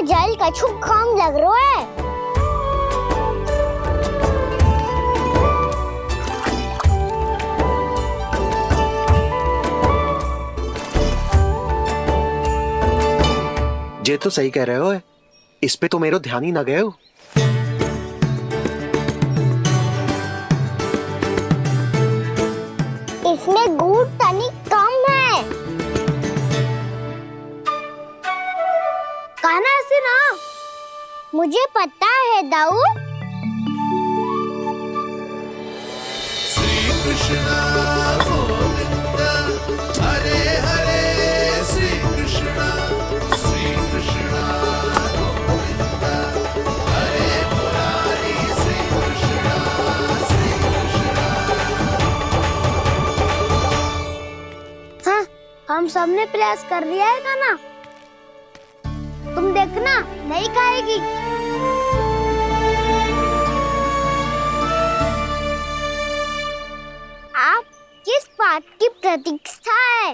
जल कछु कम लग रहा है। ये तो सही कह रहे हो, इस पे तो मेरो ध्यान ही ना गए हो। इसमें गुड़ तनिक कम है। कहना ऐसे ना। मुझे पता है दाऊ। श्री कृष्णा गोविंद हरे हरे, श्री कृष्णा गोविंद हरे मुरारी, श्री कृष्णा हाँ, हम सबने प्रयास कर लिया है गाना। तुम देखना नहीं खाएगी। आप किस बात की प्रतीक्षा है?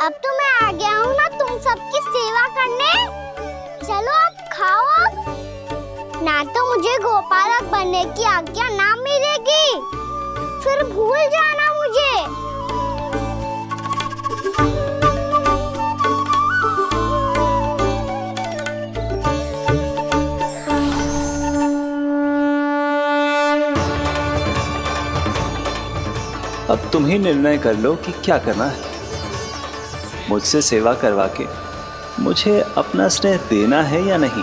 अब तो मैं आ गया हूँ ना तुम सबकी सेवा करने। चलो अब खाओ अब। ना तो मुझे गोपालक बनने की आज्ञा ना मिलेगी, फिर भूल जाना मुझे। अब तुम ही निर्णय कर लो कि क्या करना है। मुझसे सेवा करवा के मुझे अपना स्नेह देना है या नहीं।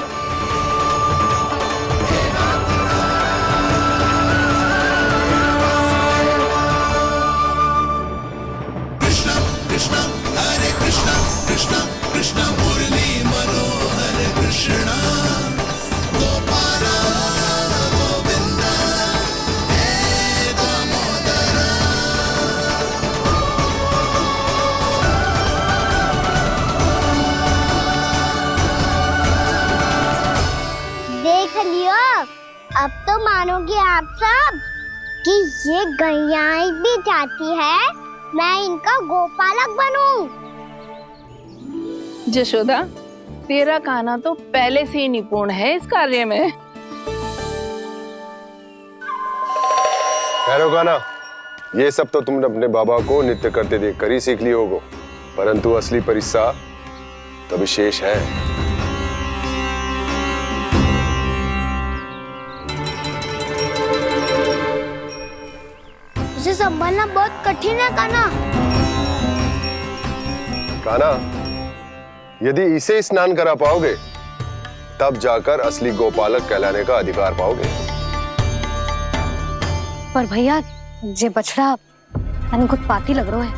कृष्णा कृष्णा हरे कृष्णा, कृष्णा कृष्णा मुरली मनोहर कृष्णा गोपाला गोविंद हे दामोदर। देख लियो, अब तो मानोगे आप सब कि ये गैयाएं भी चाहती है मैं इनका गोपालक बनूं। जशोदा, तेरा कान्हा तो पहले से ही निपुण है इस कार्य में। खैर गाना, ये सब तो तुमने अपने बाबा को नृत्य करते देख कर ही सीख ली होगो, परंतु असली परिस्सा तो विशेष है। उसे संभालना बहुत कठिन है कान्हा। कान्हा, यदि इसे स्नान करा पाओगे तब जाकर असली गोपालक कहलाने का अधिकार पाओगे। पर भैया, ये बछड़ा उत्पाती लग रहा है।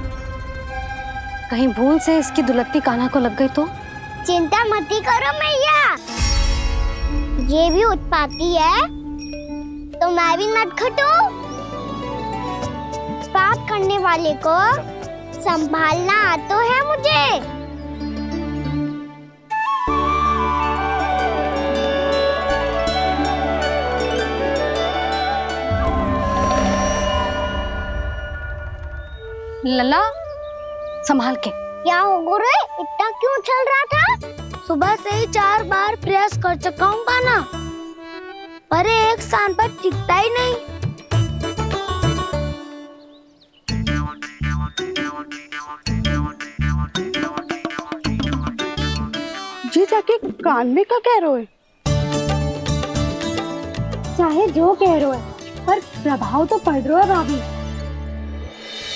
कहीं भूल से इसकी दुलत्ती कान्हा को लग गई तो? चिंता मत करो मैया, ये भी उत्पाती है तो मैं भी नटखट हूँ। पाप करने वाले को संभालना आता है मुझे। लला, संभाल के। क्या हो गुरु, इतना क्यों चल रहा था? सुबह से ही 4 बार प्रयास कर चुका हूँ कान्हा, पर एक स्थान पर टिकता ही नहीं। जी जाके कान में क्या कह रहे हो? चाहे जो कह रहे हो, पर प्रभाव तो पड़ रहा है भाभी।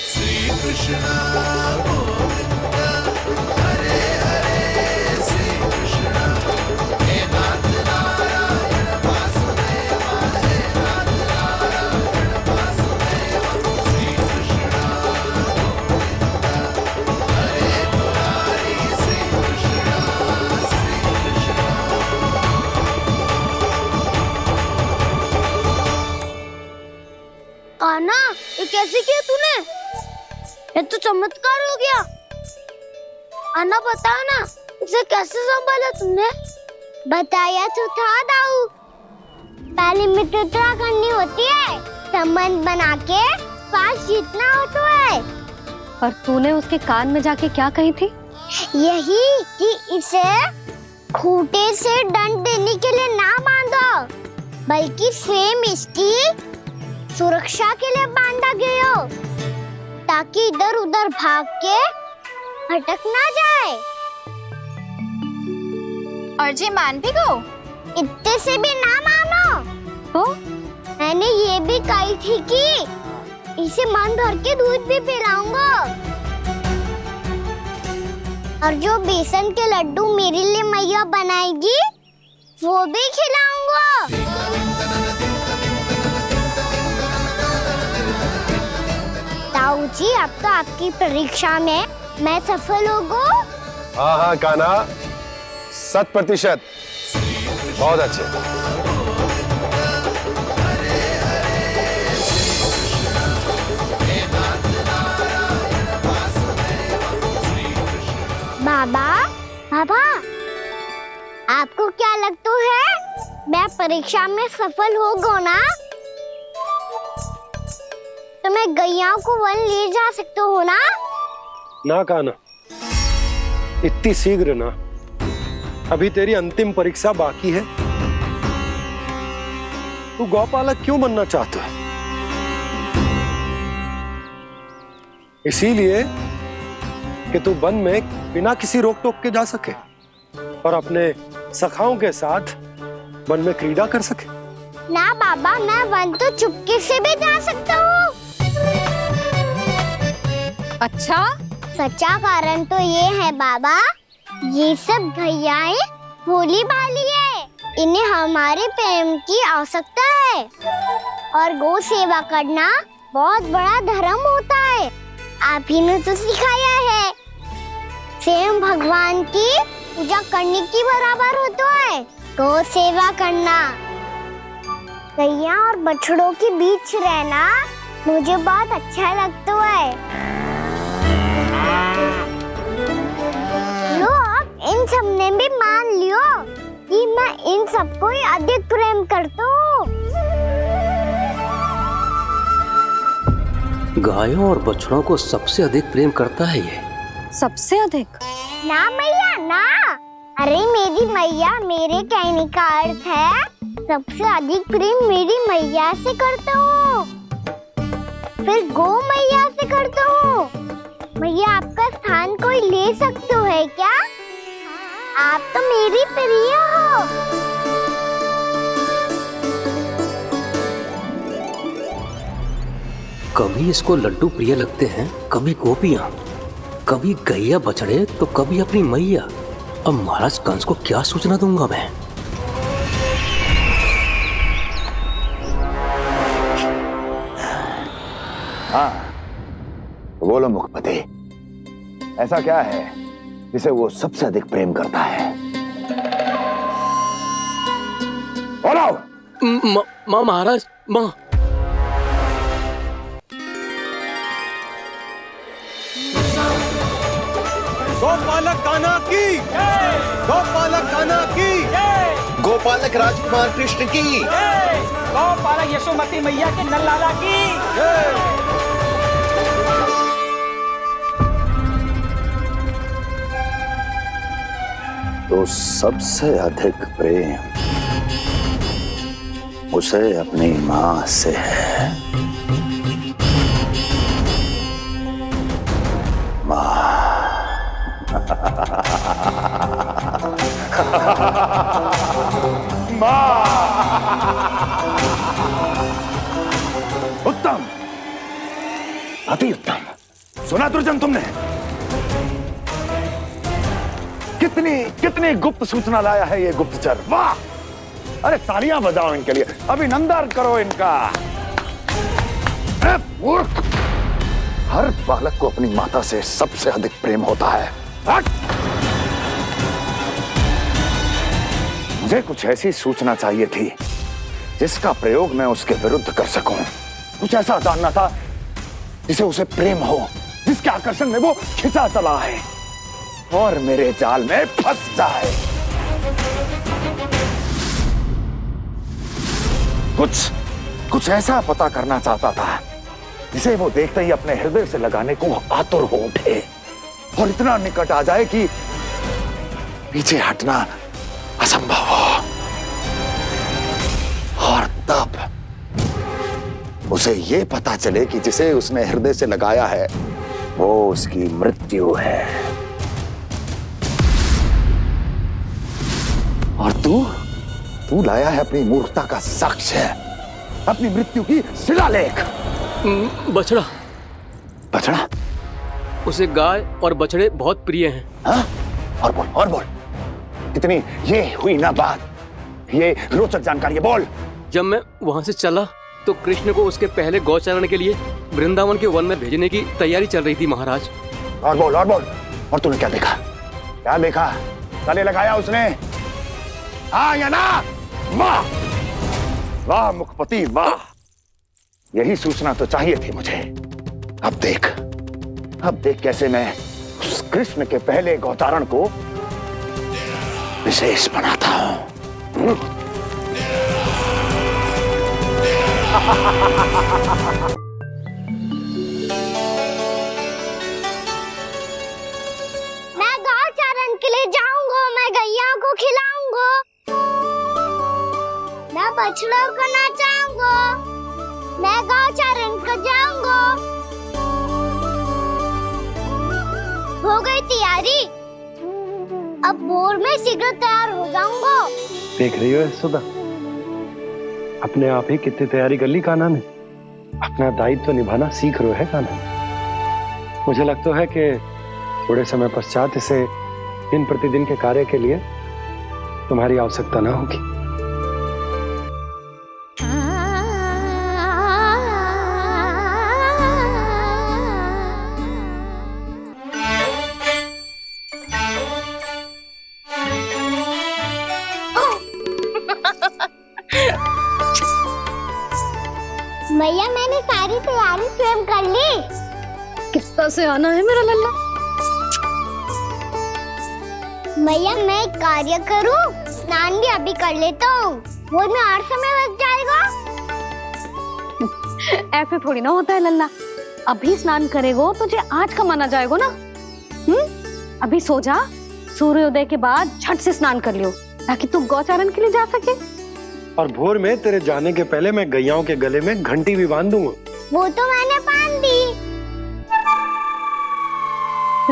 श्री कृष्णा गोविंद हरे हरे, श्री कृष्णा हे नाथ नारायण वासुदेव, हे नाथ नारायण वासुदेव। श्री कृष्णा गोविंद हरे मुरारी, श्री कृष्णा कान्हा, ये कैसे किया तूने? ये तो चमत्कार हो गया। अन्ना बताओ ना, इसे कैसे संभाला तुमने? बताया तो था दाऊ। पहले मित्रता करनी होती है, संबंध बना के पास जीतना होता है। पर तूने उसके कान में जाके क्या कही थी? यही कि इसे खूंटे से दंड देने के लिए ना बांधो, बल्कि स्वयं इसकी सुरक्षा के लिए बांधा गया हो, ताकि इधर उधर भाग के भटक ना जाए। और जी मान भी गो? इतने से भी ना मानो तो मैंने ये भी कही थी कि इसे मन भर के दूध भी पिलाऊंगा, और जो बेसन के लड्डू मेरे लिए मैया बनाएगी वो भी खिलाऊंगा। ताऊ जी, अब तो आपकी परीक्षा में मैं सफल होगा। हाँ हाँ कान्हा, 100%। बहुत अच्छे। बाबा, बाबा, आपको क्या लगता है मैं परीक्षा में सफल होगा ना? तो मैं गैया को वन ले जा सकता हूँ ना? ना कान्हा, इतनी शीघ्र ना, अभी तेरी अंतिम परीक्षा बाकी है। तू गौपालक क्यों बनना चाहता है? इसीलिए कि तू वन में बिना किसी रोक टोक के जा सके और अपने सखाओं के साथ वन में क्रीड़ा कर सके। ना बाबा, मैं वन तो चुपके से भी जा सकता हूँ। अच्छा, सच्चा कारण तो ये है बाबा, ये सब भैयाएं भोली भाली है, इन्हें हमारे प्रेम की आवश्यकता है, और गौ सेवा करना बहुत बड़ा धर्म होता है। आप ही ने तो सिखाया है, स्वयं भगवान की पूजा करने की बराबर होता है गौ सेवा करना। गैया और बछड़ों के बीच रहना मुझे बहुत अच्छा लगता है। लो, अब इन सब ने भी मान लियो कि मैं इन सबको ही अधिक प्रेम करता हूँ। गायों और बछड़ों को सबसे अधिक प्रेम करता है ये। सबसे अधिक? ना मैया ना, अरे मेरी मैया, मेरे कहने का अर्थ है सबसे अधिक प्रेम मेरी मैया से करता हूँ, फिर गौ मैया से करता हूँ। मैया, आपका स्थान कोई ले सकते है क्या? आप तो मेरी प्रिय हो। कभी इसको लड्डू प्रिय लगते हैं, कभी गोपियां, कभी गैया बछड़े, तो कभी अपनी मैया। अब महाराज कंस को क्या सूचना दूंगा मैं? हाँ, बोलो मुखपति, ऐसा क्या है जिसे वो सबसे अधिक प्रेम करता है? बोलो। माँ महाराज, माँ। गोपालक कान्हा की, गोपालक कान्हा की, गोपालक राजकुमार कृष्ण की, गोपालक यशोमती मैया के नललाला की। तो सबसे अधिक प्रेम उसे अपनी माँ से है। माँ। उत्तम, अति उत्तम। सुना दुर्जन तुमने? कितनी गुप्त सूचना लाया है ये गुप्तचर। वाह! अरे तालियां बजाओ इनके लिए, अभिनंदन करो इनका। मूर्ख! हर बालक को अपनी माता से सबसे अधिक प्रेम होता है। मुझे कुछ ऐसी सूचना चाहिए थी जिसका प्रयोग मैं उसके विरुद्ध कर सकूं। कुछ ऐसा जानना था जिसे उसे प्रेम हो, जिसके आकर्षण में वो खिंचा चला है और मेरे जाल में फंस जाए। कुछ ऐसा पता करना चाहता था जिसे वो देखते ही अपने हृदय से लगाने को आतुर हो उठे और इतना निकट आ जाए कि पीछे हटना असंभव हो। और तब उसे ये पता चले कि जिसे उसने हृदय से लगाया है वो उसकी मृत्यु है। और तू लाया है अपनी मूर्खता का साक्ष्य, अपनी मृत्यु की शिलालेख। बछड़ा बछड़ा? उसे गाय और बछड़े बहुत प्रिय हैं। हाँ? और बोल कितनी ये हुई ना बात, ये रोचक जानकारी बोल। जब मैं वहां से चला तो कृष्ण को उसके पहले गौचारण के लिए वृंदावन के वन में भेजने की तैयारी चल रही थी महाराज। और बोल और तूने क्या देखा? गले लगाया उसने? हाँ या ना? वाह वाह मुखपति वाह, यही सूचना तो चाहिए थी मुझे। अब देख कैसे मैं उस कृष्ण के पहले गौतारण को विशेष बनाता हूं। मैं गौचारण के लिए जाऊंगा, मैं गैया को खिलाऊंगा, मैं बछड़ों को नचाऊंगा, मैं गौचारण को जाऊंगा। हो गई तैयारी, अब भोर में शीघ्र तैयार हो जाऊंगा। देख रही हो सुधा, अपने आप ही कितनी तैयारी कर ली कान्हा ने। अपना दायित्व निभाना सीख रहे है कान्हा। मुझे लगता है कि थोड़े समय पश्चात इसे दिन प्रतिदिन के कार्य के लिए तुम्हारी आवश्यकता ना होगी। मैया मैंने सारी तैयारी स्वयं कर ली। कितना से आना है मेरा लल्ला? मैया मैं एक कार्य करूं, स्नान भी अभी कर लेता हूँ, वो में और समय लग जाएगा। ऐसे थोड़ी ना होता है लल्ला, अभी स्नान करेगो तुझे आज का माना जाएगा ना। अभी सो जा, सूर्योदय के बाद झट से स्नान कर लियो ताकि तू गौचारण के लिए जा सके। और भोर में तेरे जाने के पहले मैं गैयाओं के गले में घंटी भी बांध दूंगा। वो तो मैंने बांध दी।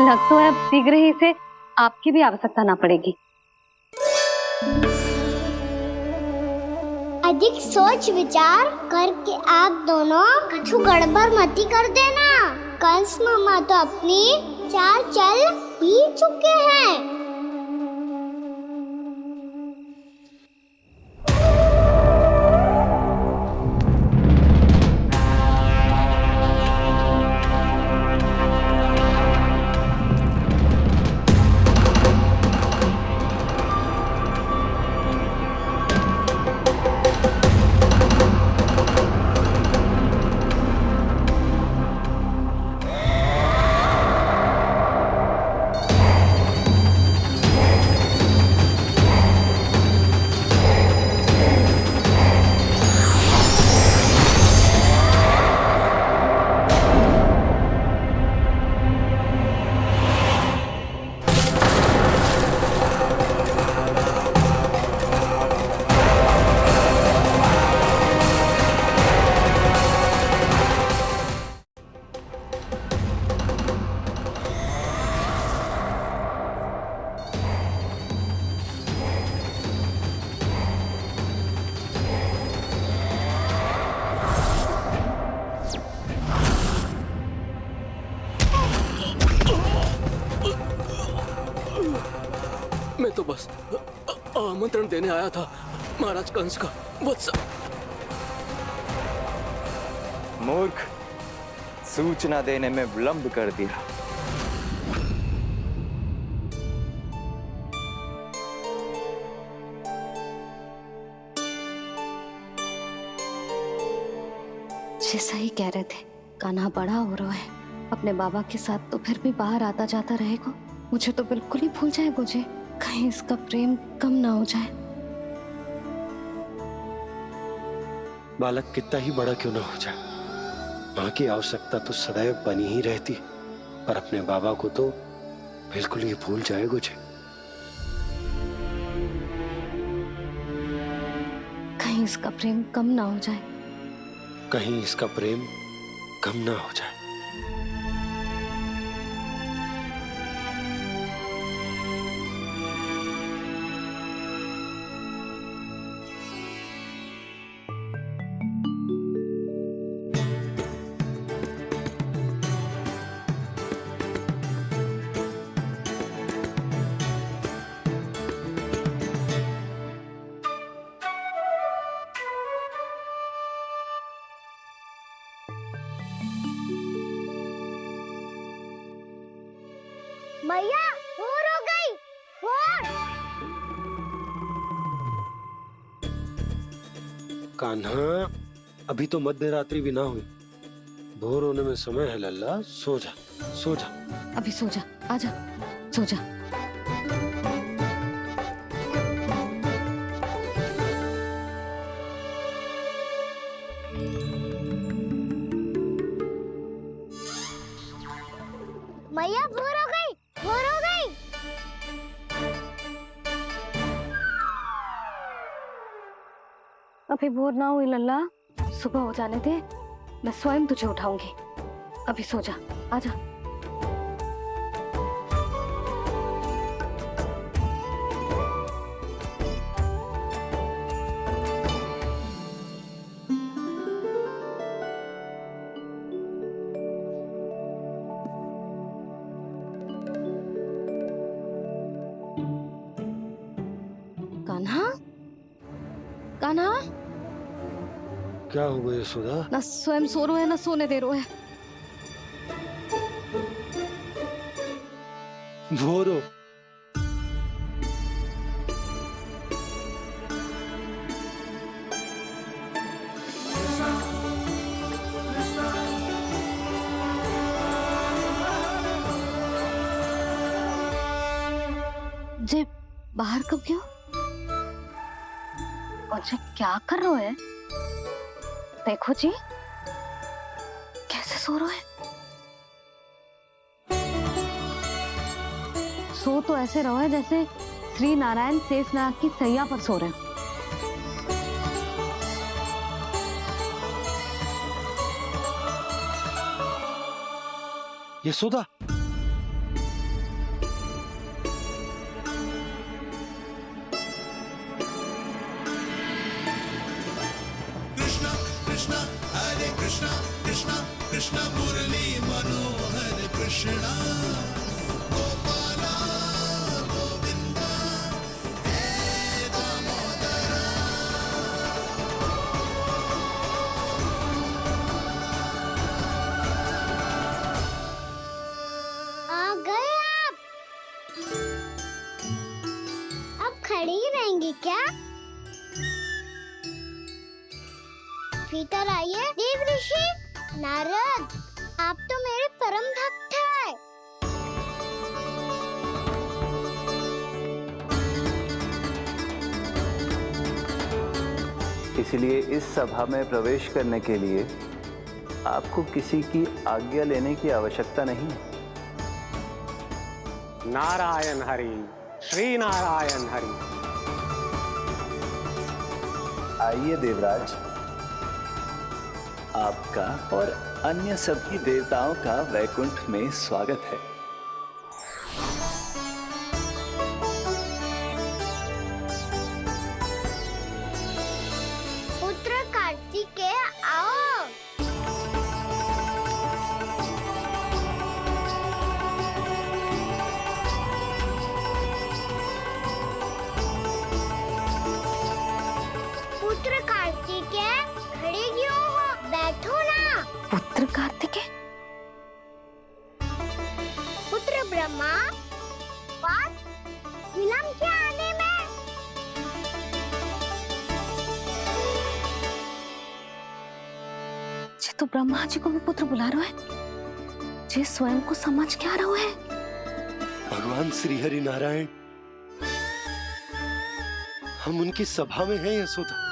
लगता है अब शीघ्र ही से आपकी भी आवश्यकता ना पड़ेगी। अधिक सोच विचार करके आप दोनों कछु गड़बड़ मती कर देना। कंस मामा तो अपनी चाल चल ही चुके हैं। मैं तो बस आमंत्रण देने आया था महाराज कंस का। वत्स मूर्ख, सूचना देने में विलंब कर दिया। जैसा ही कह रहे थे, कान्हा बड़ा हो रहा है, अपने बाबा के साथ तो फिर भी बाहर आता जाता रहेगा। मुझे तो बिल्कुल ही भूल जाए मुझे, कहीं इसका प्रेम कम ना हो जाए। बालक कितना ही बड़ा क्यों ना हो जाए, माँ की आवश्यकता तो सदैव बनी ही रहती, पर अपने बाबा को तो बिल्कुल ही भूल जाए मुझे। कहीं इसका प्रेम कम ना हो जाए। कहीं इसका प्रेम कम ना हो जाए। मैया भोर हो गई। भोर। कान्हा, अभी तो मध्य रात्रि भी ना हुई। भोर होने में समय है लल्ला, सो जा सो जा। अभी सो जा, आजा सो जा। मैया भोर हो गई। भोर हो गई। अभी भोर ना हुई लल्ला, सुबह हो जाने दे, मैं स्वयं तुझे उठाऊंगी। अभी सो जा, आजा। कान्हा, कान्हा, क्या हो गया सुधा? ना स्वयं सो रो है ना सोने दे रो है। भोर हो। जे बाहर कब गयो? और जे क्या कर रहे है? देखो जी, कैसे सो रहे है। सो तो ऐसे रहो है जैसे श्री नारायण शेषनाग की सैया पर सो रहे हैं। यशोदा, कृष्णा कृष्णा हरे कृष्णा कृष्णा कृष्णा मुरली मनोहर कृष्णा गोपाला गोविंदा हे दामोदरा। आ गए आप। अब खड़ी ही रहेंगी क्या? भीतर आइए। देव ऋषि नारद, आप तो मेरे परम भक्त हैं। इसलिए इस सभा में प्रवेश करने के लिए आपको किसी की आज्ञा लेने की आवश्यकता नहीं है। नारायण हरि, श्री नारायण हरि। आइए देवराज, आपका और अन्य सभी देवताओं का वैकुंठ में स्वागत है। पुत्र कार्तिकेय आओ। पुत्र कार्तिकेय खड़े क्यों हो? बैठो ना। पुत्र कार्तिकेय? पुत्र ब्रह्मा, बात विलंब क्या आने में? जे तो ब्रह्मा जी को भी पुत्र बुला रहा है, जे स्वयं को समझ क्या रहा है। भगवान श्री हरि नारायण, हम उनकी सभा में हैं यशोदा।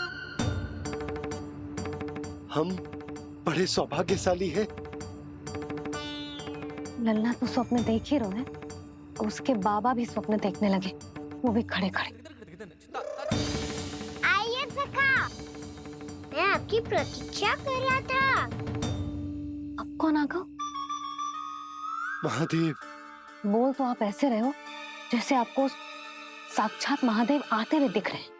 हम बड़े सौभाग्यशाली हैं। लल्ला तो स्वप्न देख ही रहे हैं, और उसके बाबा भी स्वप्न देखने लगे, वो भी खड़े खड़े। आइए सखा, मैं आपकी प्रतीक्षा कर रहा था। अब कौन आ गया? महादेव। बोल तो आप ऐसे रहे हो जैसे आपको साक्षात महादेव आते हुए दिख रहे हैं।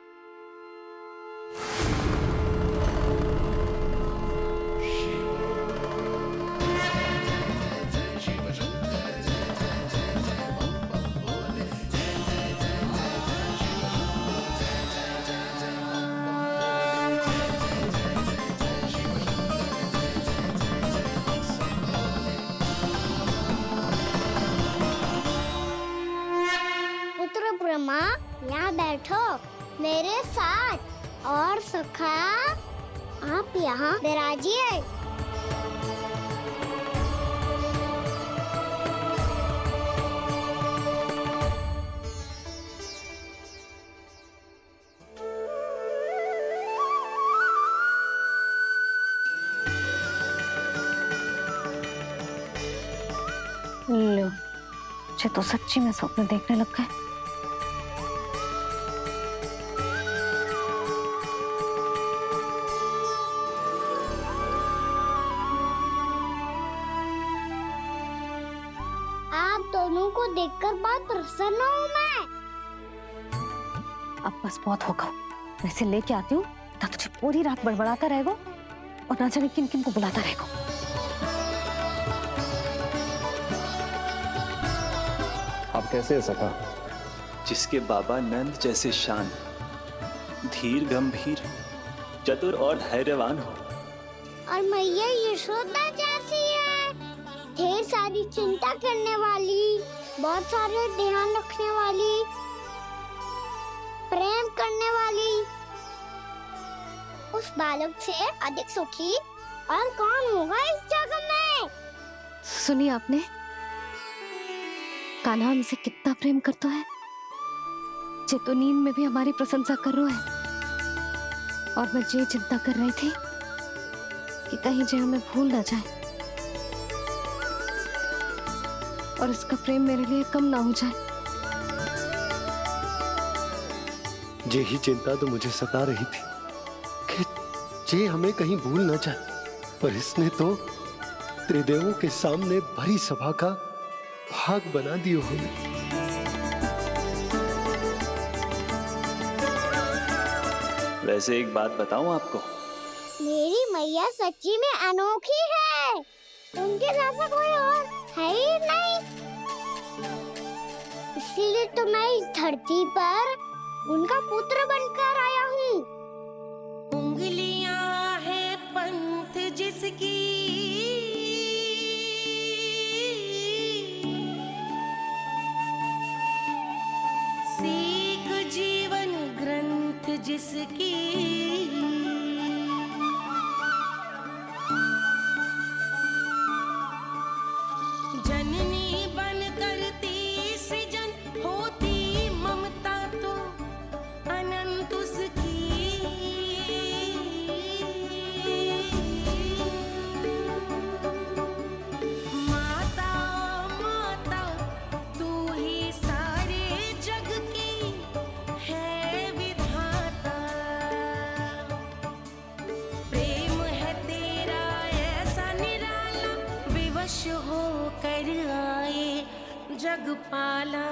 पुत्र ब्रह्मा, यहाँ बैठो मेरे साथ। और सखा, आप यहाँ विराजिए। लो, मुझे तो सच्ची में स्वप्न देखने लग गए। आप दोनों को देखकर बहुत प्रसन्न हूँ मैं। अब बस बहुत होगा। वैसे लेके आती हूँ तो तुझे पूरी रात बड़बड़ाता रहेगा और ना जाने किन किन को बुलाता रहेगा। आप कैसे है सखा? जिसके बाबा नंद जैसे शान, धीर गंभीर, चतुर और धैर्यवान हो। और मैया यशोदा जैसी है, ढेर सारी चिंता करने वाली, बहुत सारे ध्यान रखने वाली, प्रेम करने वाली। उस बालक से अधिक सुखी और कौन होगा इस जगत में? सुनिए आपने, कान्हा हमसे कितना प्रेम करता है। जे तो नींद में भी हमारी प्रशंसा कर रहा है। और मैं ये चिंता कर रही थी कि कहीं जे हमें भूल ना जाए और इसका प्रेम मेरे लिए कम ना हो जाए। यही चिंता तो मुझे सता रही थी कि जे हमें कहीं भूल ना जाए, पर इसने तो त्रिदेवों के सामने भरी सभा का भाग बना दियो हमें। वैसे एक बात बताऊं आपको, मेरी मैया सच्ची में अनोखी है। उनके जैसा कोई और है ही नहीं। इसलिए तो मैं इस धरती पर उनका पुत्र बनकर आया हूँ। उंगलियां है पंथ जिसकी, सीख जीवन ग्रंथ जिसकी, जननी बन करती सृजन होती ममता तो अनंत उसकी। माता माता तू ही सारे जग की है विधाता। प्रेम है तेरा ऐसा निराला, विवश हो कर आए जग पाला।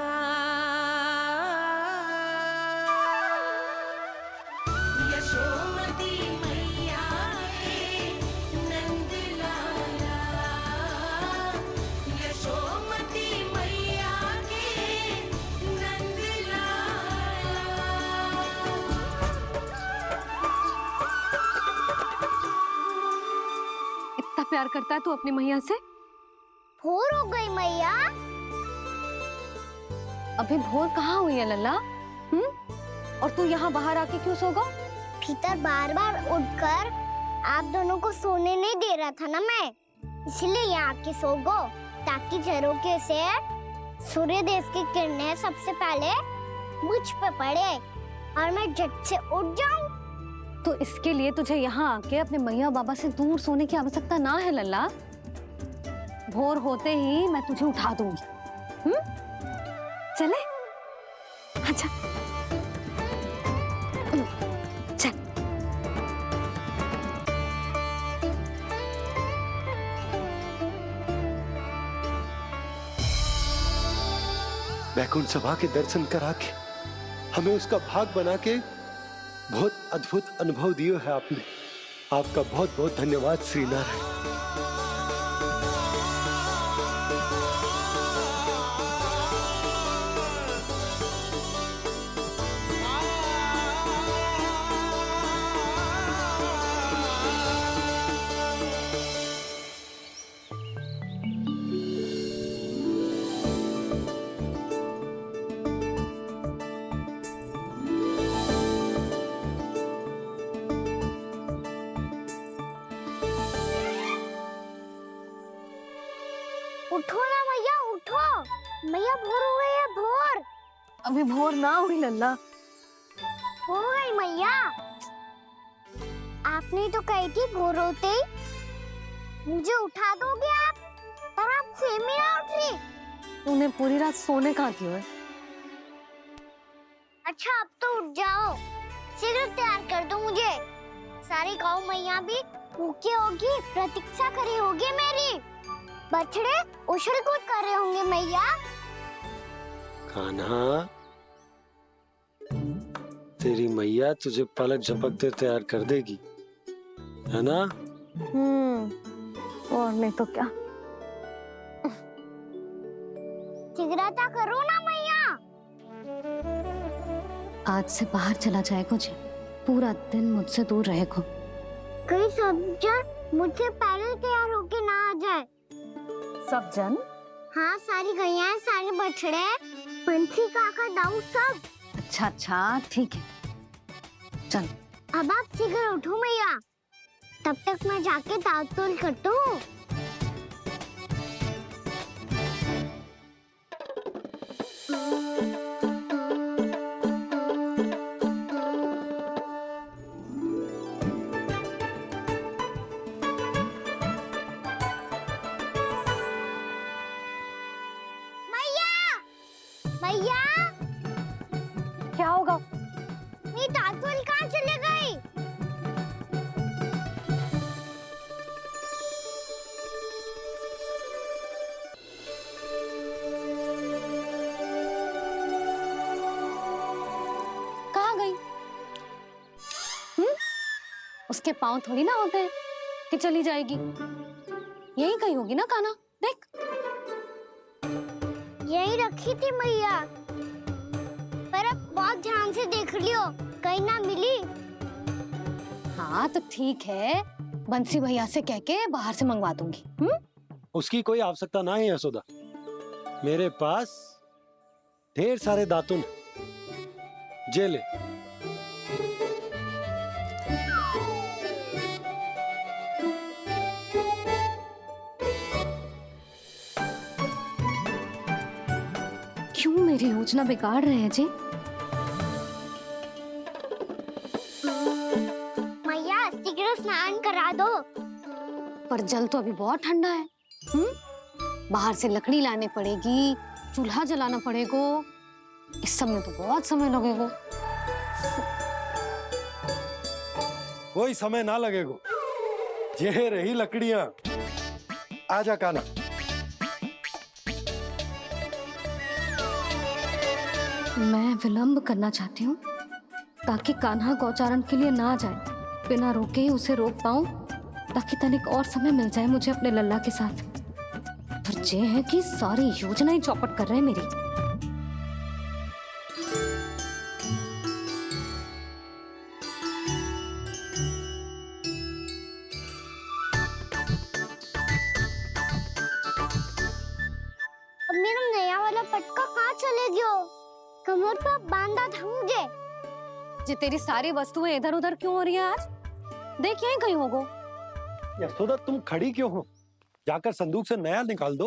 यशोमती मैया के नंद लाला, यशोमती मैया के नंद लाला। इतना प्यार करता है तू अपनी मैया से? भोर हो गई मैया। अभी भोर कहाँ हुई है लल्ला? और तू यहाँ बाहर आके क्यों सो गया? भीतर बार बार उठकर आप दोनों को सोने नहीं दे रहा था ना मैं, इसलिए यहाँ आके सो गो, ताकि झरोखे से सूर्य देव की किरणें सबसे पहले मुझ पे पड़े और मैं झट से उठ जाऊं। तो इसके लिए तुझे यहाँ आके अपने मैया बाबा से दूर सोने की आवश्यकता ना है लल्ला। भोर होते ही मैं तुझे उठा दूंगी। चले? अच्छा चल। वैकुंठ सभा के दर्शन करा के हमें उसका भाग बना के बहुत अद्भुत अनुभव दियो है आपने। आपका बहुत बहुत धन्यवाद श्री नारायण। उठो ना मैया, उठो। मैया भोर हो गई है, भोर। अभी भोर ना हुई लल्ला। हो गई मैया। आपने तो कही थी भोर होते ही मुझे उठा दोगे आप, पर आप सेम ही ना उठ रही। उन्हें पूरी रात सोने कहाँ थी हुए? अच्छा अब तो उठ जाओ, शीघ्र तैयार कर दो मुझे। सारी गौ मैया भी भूखी होगी, प्रतीक्षा करी होगी मेरी। बछड़े उछल कूद कर रहे होंगे मैया। कान्हा, तेरी मैया तुझे पलक झपकते तैयार कर देगी, है ना? और नहीं तो क्या। शीघ्रता करो ना मैया। आज से बाहर चला जाएगा जी, पूरा दिन मुझसे दूर रहेगा। कहीं सब जन मुझसे पहले तैयार होके ना आ जाए। सब जन? हाँ, सारी गैया, सारे बछड़े, पंछी, काका, दाऊ सब। अच्छा अच्छा ठीक है, चल। अब आप शीघ्र उठो मैया, तब तक मैं जाके ताल-तोल करता हूँ। मैया, क्या होगा? मेरी ताल-तोल कहाँ चले गई? कहाँ गई? उसके पाँव थोड़ी ना होते हैं कि चली जाएगी। यही कहीं होगी ना कान्हा, देख। यही रखी थी मैया, पर अब बहुत ध्यान से देख लियो, कहीं ना मिली। हाँ तो ठीक है, बंसी भैया से कह के बाहर से मंगवा दूंगी। उसकी कोई आवश्यकता ना है यशोदा, मेरे पास ढेर सारे दातुन हैं। जे ले। क्यों मेरी योजना बिगाड़ रहे हैं जी? मैया शीघ्र स्नान करा दो। पर जल तो अभी बहुत ठंडा है। बाहर से लकड़ी लाने पड़ेगी, चूल्हा जलाना पड़ेगा। इस सब में तो बहुत समय लगेगा। कोई समय ना लगेगा, ये रही लकड़ियां। आजा कान्हा। मैं विलंब करना चाहती हूँ ताकि कान्हा गौचारण के लिए ना जाए। बिना रोके ही उसे रोक पाऊं, ताकि तनिक और समय मिल जाए मुझे अपने लल्ला के साथ। पर ये है कि सारी योजना ही चौपट कर रहे हैं मेरी। अब मेरा नया वाला पटका कहाँ चले गयो? कमर पर बांधा था मुझे। जी तेरी सारी वस्तुएं इधर उधर क्यों हो रही है आज? देख यहीं कहीं होगो। यशोदा तुम खड़ी क्यों हो? जाकर संदूक से नया निकाल दो।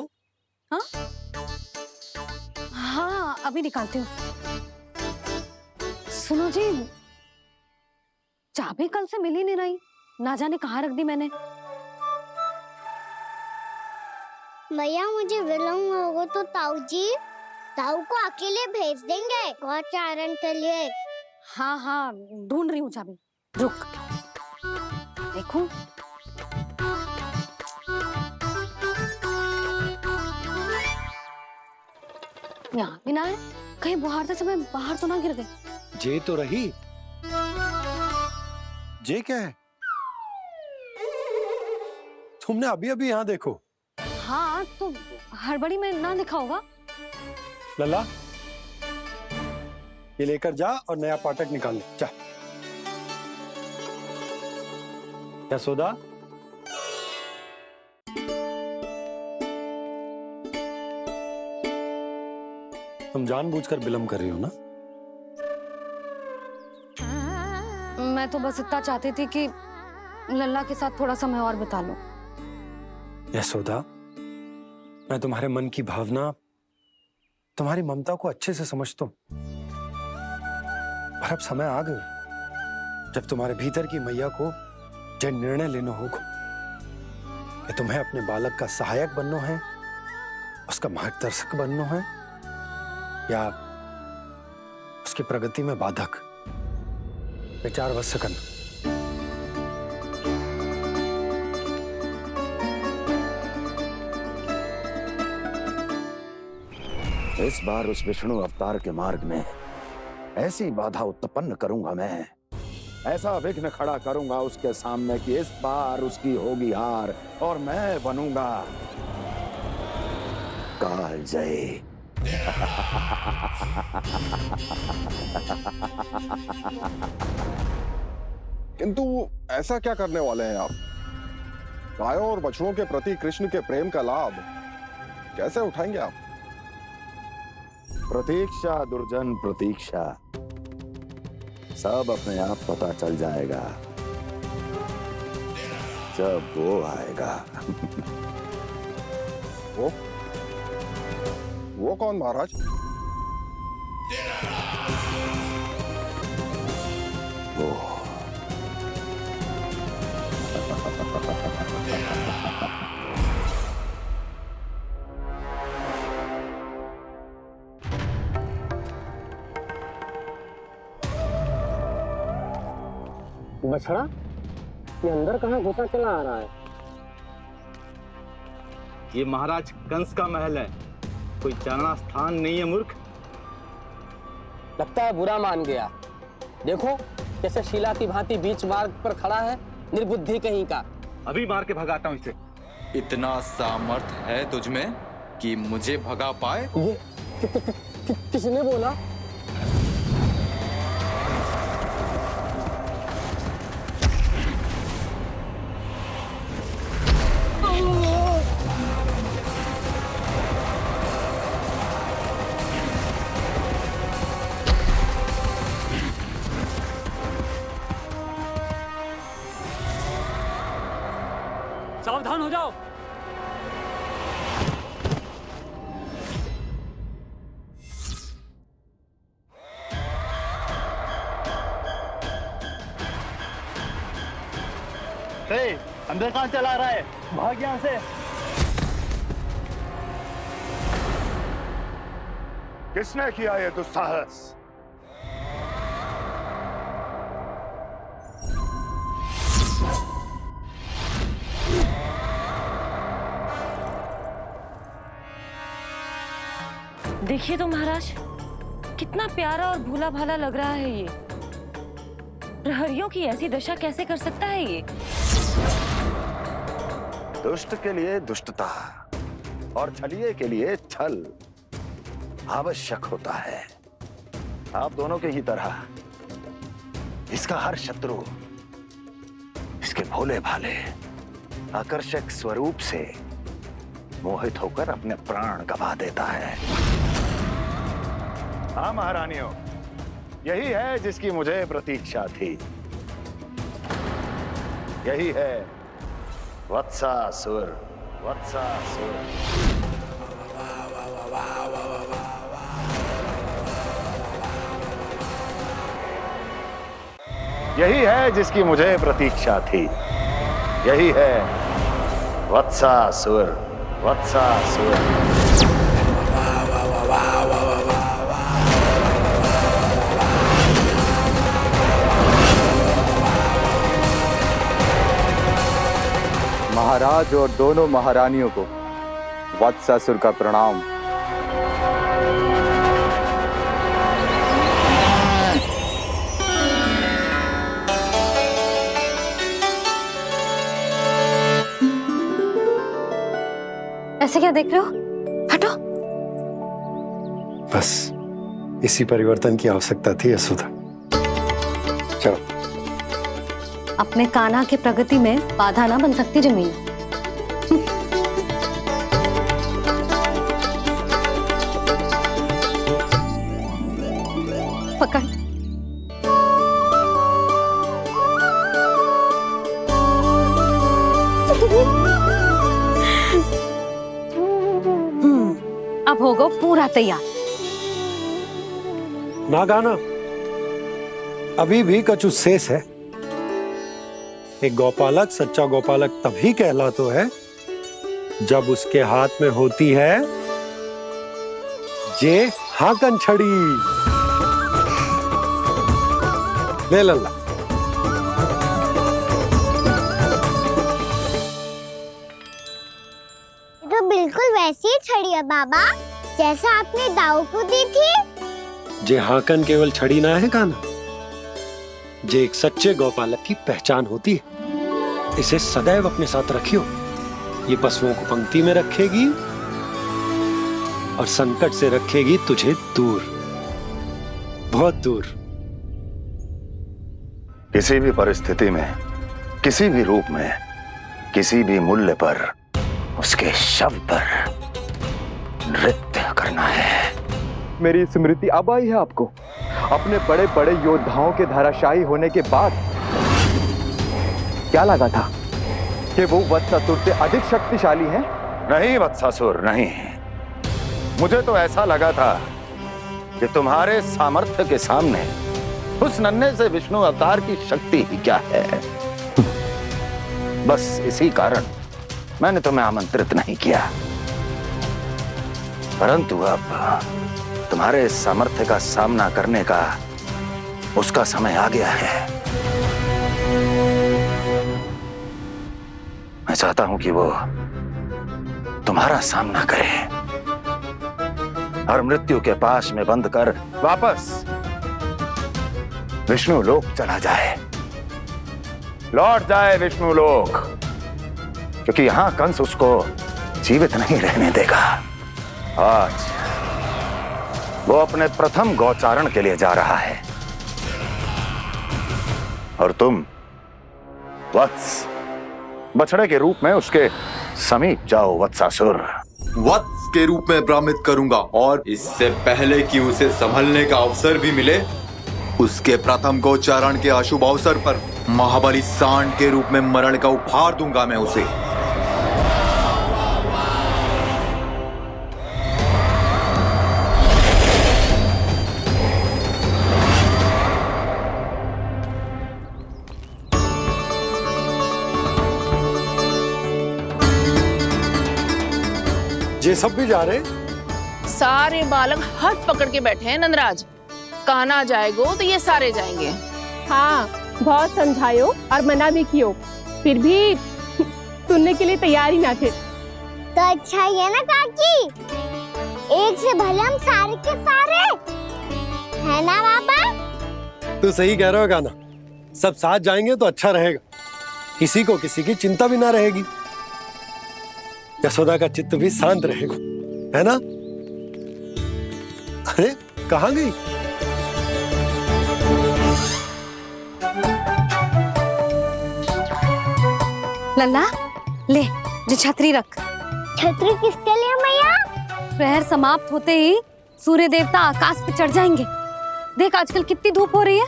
हाँ हाँ अभी निकालती हूँ। सुनो जी, चाबी कल से मिल ही नहीं रही, ना जाने कहाँ रख दी मैंने। मैया मुझे विलम्ब होगा तो ताऊ को अकेले भेज देंगे गौचारण के लिए। हाँ हाँ ढूंढ रही हूँ चाबी, रुक। देखूं। यहाँ भी ना है, कहीं बुहारते समय बाहर तो ना गिर गए। जे तो रही। जे क्या है? तुमने अभी अभी यहाँ देखो। हाँ तो हड़बड़ी में ना दिखा होगा। लल्ला, ये लेकर जा और नया पाठक निकाल ले, जा। यशोदा, तुम जानबूझकर विलंब कर रही हो ना? मैं तो बस इतना चाहती थी कि लल्ला के साथ थोड़ा समय और बिता लूं। यशोदा, मैं तुम्हारे मन की भावना, तुम्हारी ममता को अच्छे से समझता हूं। पर अब समय आ गया जब तुम्हारे भीतर की मैया को जो निर्णय लेना होगा कि तुम्हें अपने बालक का सहायक बनना है, उसका मार्गदर्शक बनना है, या उसकी प्रगति में बाधक। विचार अवश्य करना। इस बार उस विष्णु अवतार के मार्ग में ऐसी बाधा उत्पन्न करूंगा मैं, ऐसा विघ्न खड़ा करूंगा उसके सामने कि इस बार उसकी होगी हार और मैं बनूंगा कालजयी। किंतु ऐसा क्या करने वाले हैं आप? गायों और बछड़ों के प्रति कृष्ण के प्रेम का लाभ कैसे उठाएंगे आप? प्रतीक्षा दुर्जन प्रतीक्षा, सब अपने आप पता चल जाएगा जब वो आएगा। वो कौन महाराज? वो बछड़ा, ये अंदर कहाँ घुसा चला आ रहा है? ये महाराज कंस का महल है, कोई जाना स्थान नहीं है मूर्ख। लगता है बुरा मान गया। देखो कैसे शिला की भांति बीच मार्ग पर खड़ा है, निर्बुद्धि कहीं का। अभी मार के भगाता हूँ इसे। इतना सामर्थ है तुझमें कि मुझे भगा पाए? ये किसने बोला? सावधान हो जाओ। अंदर कहाँ चला रहा है? भाग यहाँ से। किसने किया ये दुस्साहस? देखिए तो महाराज, कितना प्यारा और भोला भाला लग रहा है ये। प्रहरियों की ऐसी दशा कैसे कर सकता है ये? दुष्ट के लिए दुष्टता और छलिए के लिए छल आवश्यक होता है। आप दोनों के ही तरह इसका हर शत्रु इसके भोले भाले आकर्षक स्वरूप से मोहित होकर अपने प्राण गवा देता है। हाँ महारानियों, यही है जिसकी मुझे प्रतीक्षा थी। यही है वत्सासुर। वत्सासुर यही है जिसकी मुझे प्रतीक्षा थी। यही है वत्सासुर। वत्सासुर महाराज और दोनों महारानियों को वत्सासुर का प्रणाम। ऐसे क्या देख रहे हो? हटो। बस इसी परिवर्तन की आवश्यकता थी यशोदा। चलो। अपने कान्हा की प्रगति में बाधा ना बन सकती जमीन। पकड़। अब होगा पूरा तैयार। ना गाना, अभी भी कछु शेष है। एक गौपालक सच्चा गौपालक तभी कहलाता है जब उसके हाथ में होती है जे हाकन छड़ी। ले लल्ला। तो बिल्कुल वैसी ही छड़ी है बाबा जैसा आपने दाऊ को दी थी। जे हाकन केवल छड़ी ना है कान्हा, जे एक सच्चे गौपालक की पहचान होती है। इसे सदैव अपने साथ रखियो। ये पशुओं को पंक्ति में रखेगी और संकट से रखेगी तुझे दूर, बहुत दूर। किसी भी परिस्थिति में, किसी भी रूप में, किसी भी मूल्य पर उसके शव पर नृत्य करना है। मेरी स्मृति अब आई है आपको? अपने बड़े बड़े योद्धाओं के धराशायी होने के बाद क्या लगा था कि वो वत्सासुर से अधिक शक्तिशाली हैं? नहीं वत्सासुर, नहीं। मुझे तो ऐसा लगा था कि तुम्हारे सामर्थ्य के सामने उस नन्हे से विष्णु अवतार की शक्ति ही क्या है। बस इसी कारण मैंने तुम्हें आमंत्रित नहीं किया। परंतु अब तुम्हारे सामर्थ्य का सामना करने का उसका समय आ गया है। मैं चाहता हूं कि वो तुम्हारा सामना करे और मृत्यु के पास में बंद कर वापस विष्णु लोक चला जाए, लौट जाए विष्णु लोक, क्योंकि यहां कंस उसको जीवित नहीं रहने देगा। आज वो अपने प्रथम गौचारण के लिए जा रहा है और तुम वत्स, बछड़े के रूप में उसके समीप जाओ वत्सासुर। वत्स के रूप में भ्रमित करूंगा और इससे पहले कि उसे संभलने का अवसर भी मिले, उसके प्रथम गोचारण के अशुभ अवसर पर महाबली सांड के रूप में मरण का उपहार दूंगा मैं उसे। ये सब भी जा रहे? सारे बालक हाथ पकड़ के बैठे हैं नंदराज। कान्हा जाएगो तो ये सारे जाएंगे। हाँ, बहुत समझायो और मना भी कियो, फिर भी सुनने के लिए तैयार ही ना थे। तो अच्छा ही है ना काकी, एक से भले हम सारे के सारे है ना बाबा। तू सही कह रहा है कान्हा, सब साथ जाएंगे तो अच्छा रहेगा, किसी को किसी की चिंता भी ना रहेगी, यशोदा का चित्त भी शांत रहेगा, है ना? अरे कहाँ गई? लल्ला ले, जो छतरी रख। छतरी किसके लिए मैया? प्रहर समाप्त होते ही सूर्य देवता आकाश पे चढ़ जाएंगे। देख आजकल कितनी धूप हो रही है,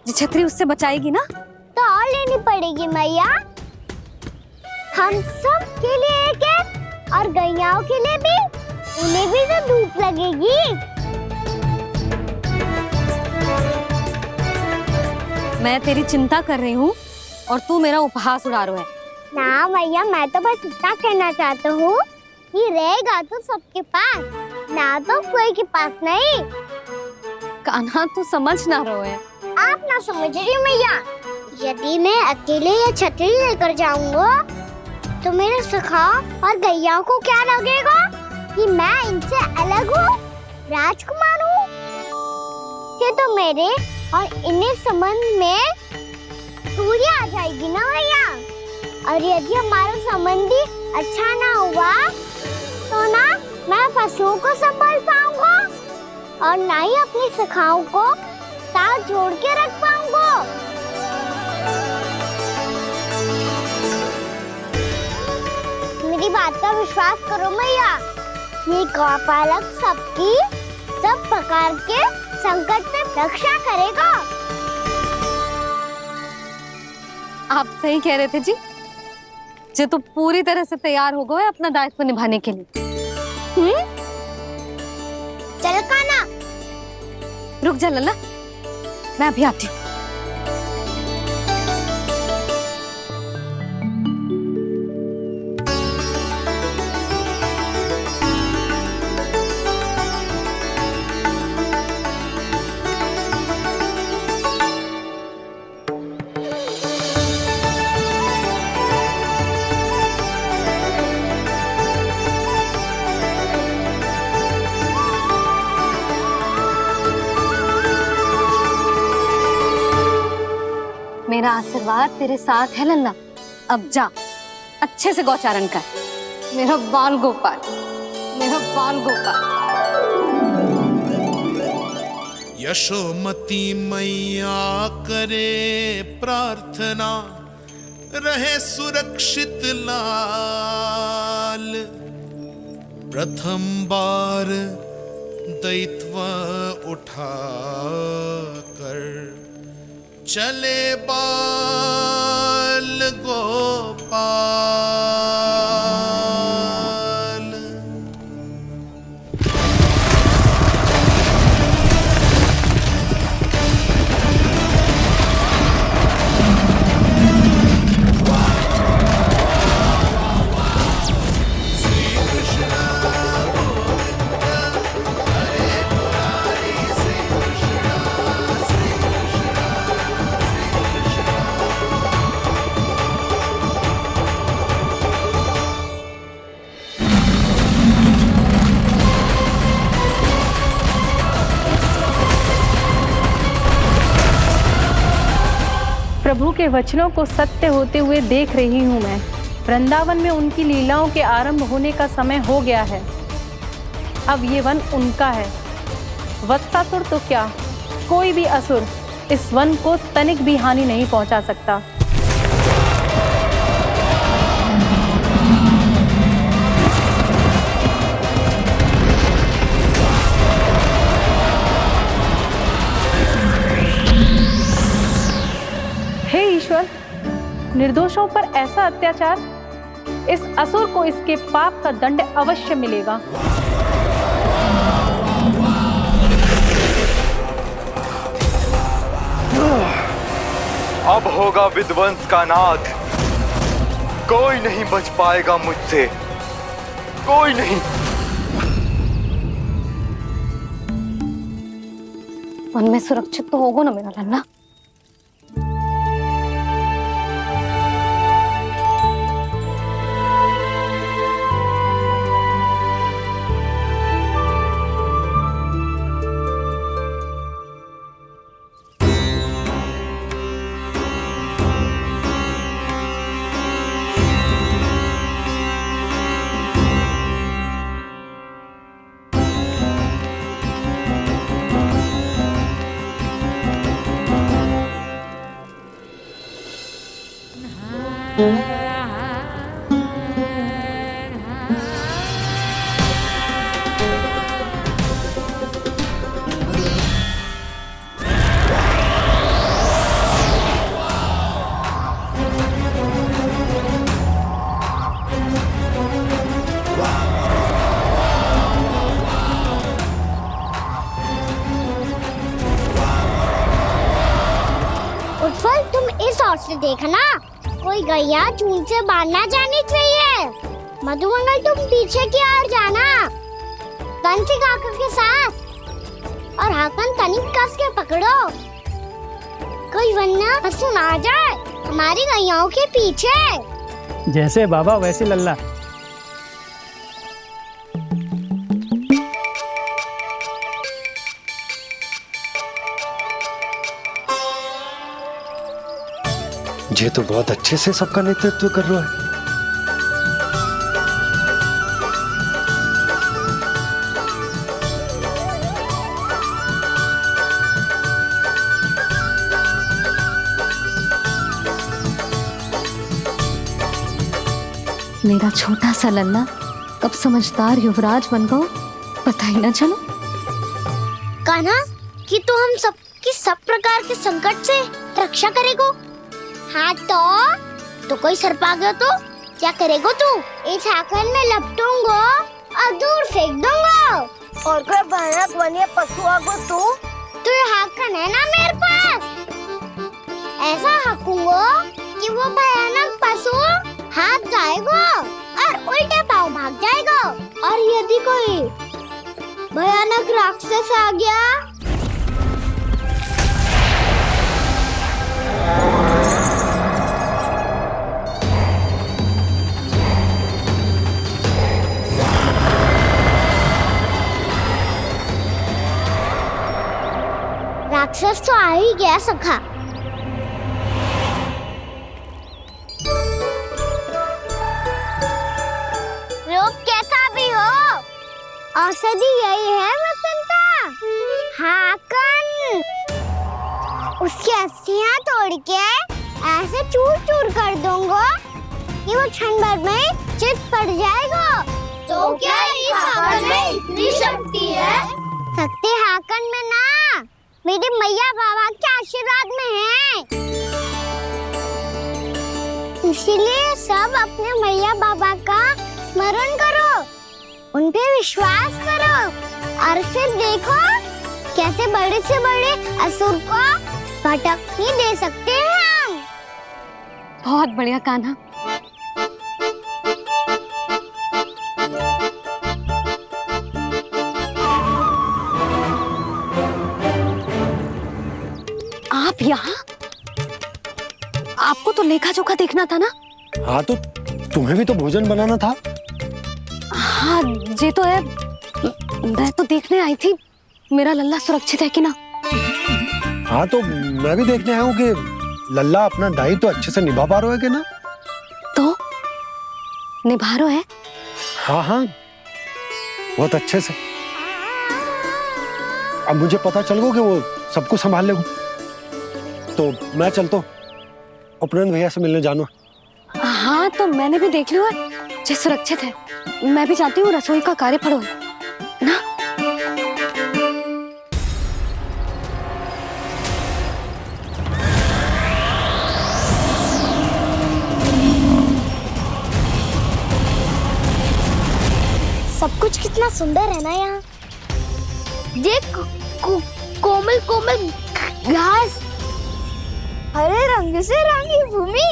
जो छतरी उससे बचाएगी ना। तो और लेनी पड़ेगी मैया, हम सब के लिए एक एक और गैयाओं के लिए भी, उन्हें भी तो धूप लगेगी। मैं तेरी चिंता कर रही हूँ और तू मेरा उपहास उड़ा रहा है। ना भैया, मैं तो बस इतना कहना चाहता हूँ कि रहेगा तो सबके पास, ना तो कोई के पास नहीं। कान्हा तू समझ ना रहो है। आप ना समझ रही मैया, यदि मैं अकेले ये छतरी लेकर जाऊंगा तो मेरे सखा और गैया को क्या लगेगा कि मैं इनसे अलग हूँ, राजकुमार हूँ। से तो मेरे और इन्हें संबंध में दूरी आ जाएगी ना भैया। और यदि हमारा संबंध भी अच्छा ना हुआ तो ना मैं पशुओं को संभाल पाऊंगा और ना ही अपनी सखाओं को साथ जोड़ के रख पाऊंगा। मेरी बात का विश्वास करो मैया, ये गौपालक सबकी सब प्रकार के संकट से रक्षा करेगा। आप सही कह रहे थे जी। जे तो पूरी तरह से तैयार हो गए अपना दायित्व निभाने के लिए। चल कान्हा। रुक जा लल्ला, मैं अभी आती हूँ। मेरा आशीर्वाद तेरे साथ है लल्ला। अब जा, अच्छे से गौचारण कर। मेरा बाल गोपाल, मेरा बाल गोपाल। यशोमती मैया करे प्रार्थना, रहे सुरक्षित लाल। प्रथम बार दैत्व उठा कर चले बाल गोपाल। प्रभु के वचनों को सत्य होते हुए देख रही हूँ मैं। वृंदावन में उनकी लीलाओं के आरंभ होने का समय हो गया है। अब ये वन उनका है। वत्सासुर तो क्या, कोई भी असुर इस वन को तनिक भी हानि नहीं पहुंचा सकता। हे ईश्वर, निर्दोषों पर ऐसा अत्याचार, इस असुर को इसके पाप का दंड अवश्य मिलेगा। अब होगा विध्वंस का नाद। कोई नहीं बच पाएगा मुझसे, कोई नहीं। वन में सुरक्षित तो होगा ना मेरा लल्ला? उज्जवल, तुम इस ओर से देखना, कोई गैया चून से बाहर ना जानी चाहिए। मधुमंगल, तुम पीछे की ओर जाना, कंसी काका के साथ, और हाकन तनिक कस के पकड़ो, कोई वरना पशु ना आ जाए हमारी गैयाओं के पीछे। जैसे बाबा वैसे लल्ला। ये तो बहुत अच्छे से सबका नेतृत्व कर रहा है। मेरा छोटा सा लल्ला कब समझदार युवराज बन गो पता ही ना चलो। कान्हा कि तू हम सबकी सब प्रकार के संकट से रक्षा करेगो। हाँ तो कोई सर्प आ गया तो क्या करेगो तू? इस हाकन में लपटूंगो और दूर फेंक दूंगा। और कोई भयानक वन्य पशु आगो तो ये हाकन है ना मेरे पास, ऐसा हाकूंगो कि वो भयानक पशु हाथ जाएगा और उल्टे पाँव भाग जाएगा। और यदि कोई भयानक राक्षस आ गया राक्षस तो आ ही गया सखा। रोग कैसा भी हो औषधि यही है वसंता। हाकन उसकी अस्थियां तोड़ के ऐसे चूर चूर कर दूंगा कि वो क्षण भर में चित पड़ जाएगा। तो क्या इस हाकन में इतनी शक्ति है? शक्ति हाकन में ना मेरी मैया बाबा के आशीर्वाद में है। इसीलिए सब अपने मैया बाबा का स्मरण करो, उन पे विश्वास करो और फिर देखो कैसे बड़े से बड़े असुर को भटकने दे सकते हैं हम। बहुत बढ़िया कान्हा। आप यहाँ? आपको तो लेखा जोखा देखना था ना? हाँ तो तुम्हें भी तो भोजन बनाना था। हाँ ये तो है, मैं तो देखने आई थी मेरा लल्ला सुरक्षित है कि ना। हाँ तो मैं भी देखने आया हूँ कि लल्ला अपना दायित्व तो अच्छे से निभा पा रहा है कि ना। तो निभा रहा है? हाँ हाँ बहुत अच्छे से। अब मुझे पता चल गया कि वो सब कुछ संभाल लेगा। तो मैं चलता हूँ, उपनंद भैया से मिलने जानो। हाँ तो मैंने भी देख लिया जो सुरक्षित है। मैं भी चाहती हूँ रसोई का कार्य पड़ो ना। सब कुछ कितना सुंदर है ना यहाँ। देख कोमल कोमल घास, हरे रंग से रंगी भूमि।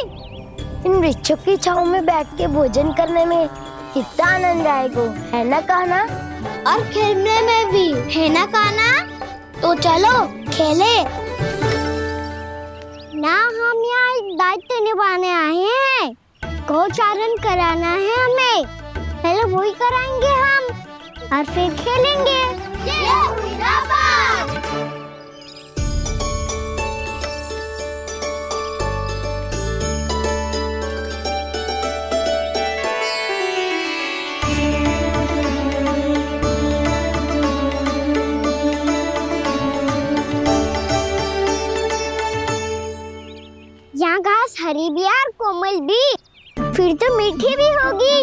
इन वृक्षों की छांव में बैठ के भोजन करने में कितना आनंद आएगा, है ना कान्हा? और खेलने में भी, है ना कान्हा? तो चलो खेले ना। हम यहाँ एक दायित्व निभाने आए हैं, गोचारण कराना है हमें। पहले वही कराएंगे हम और फिर खेलेंगे। यहाँ घास हरी भी और कोमल भी, फिर तो मीठी भी होगी।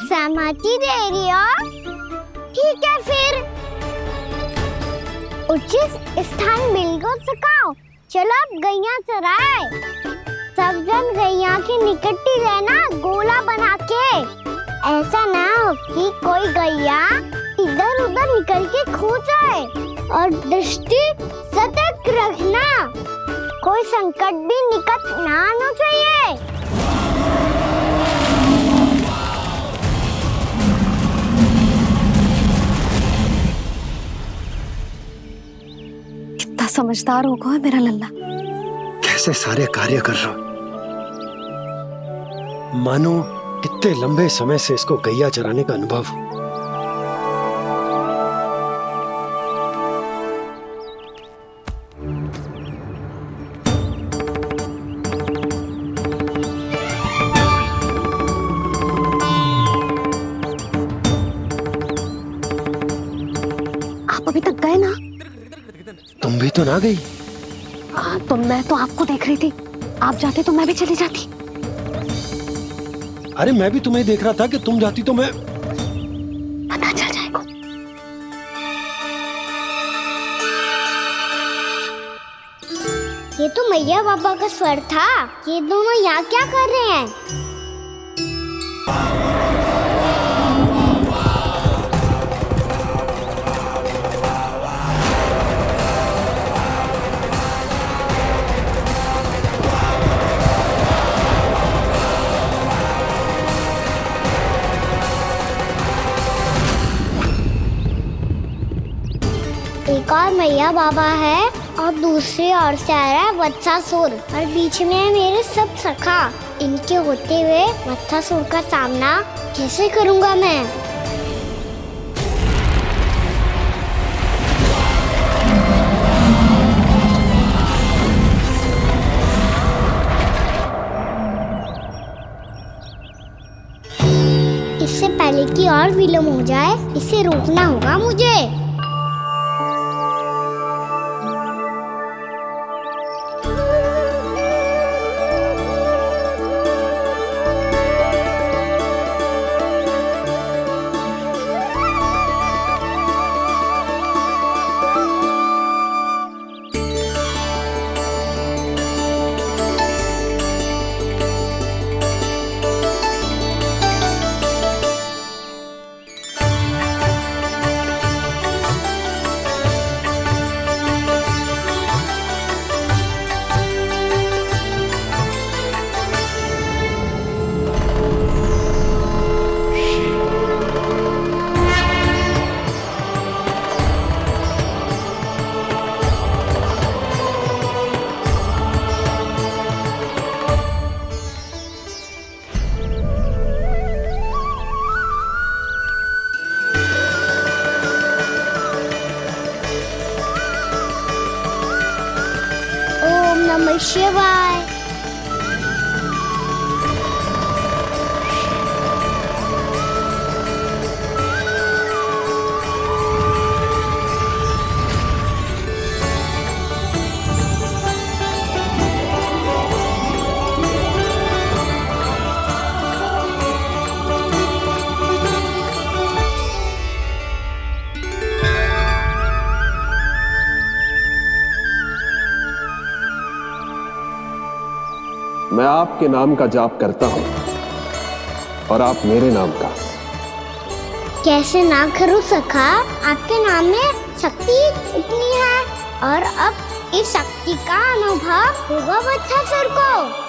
सहमति दे रही हो? ठीक है फिर उचित स्थान मिलकर सकाओ। चलो अब गैया चराए। सब जन गैया के निकट ही रहना, गोला बना के। ऐसा ना हो कि कोई गैया इधर उधर निकल के खो जाए। और दृष्टि सतर्क रखना, कोई संकट भी निकट ना आना चाहिए। कितना समझदार होगा है मेरा लल्ला। कैसे सारे कार्य कर रहा, मानो कितने लंबे समय से इसको गैया चराने का अनुभव हो। आप अभी तक गए ना? तुम भी तो ना गई। तो मैं तो आपको देख रही थी, आप जाते तो मैं भी चली जाती। अरे मैं भी तुम्हें देख रहा था कि तुम जाती तो मैं पता चल जाएगा। ये तो मैया बाबा का स्वर था। ये दोनों यहाँ क्या कर रहे हैं? एक और मैया बाबा है और दूसरी ओर से आ रहा है वत्सासुर और बीच में है मेरे सब सखा। इनके होते हुए वत्सासुर का सामना कैसे करूंगा मैं? इससे पहले कि और विलम्ब हो जाए, इसे रोकना होगा मुझे। ओम नमः शिवाय। मैं आपके नाम का जाप करता हूं और आप मेरे नाम का। कैसे ना करूं सखा? आपके नाम में शक्ति इतनी है और अब इस शक्ति का अनुभव होगा वत्सासुर को।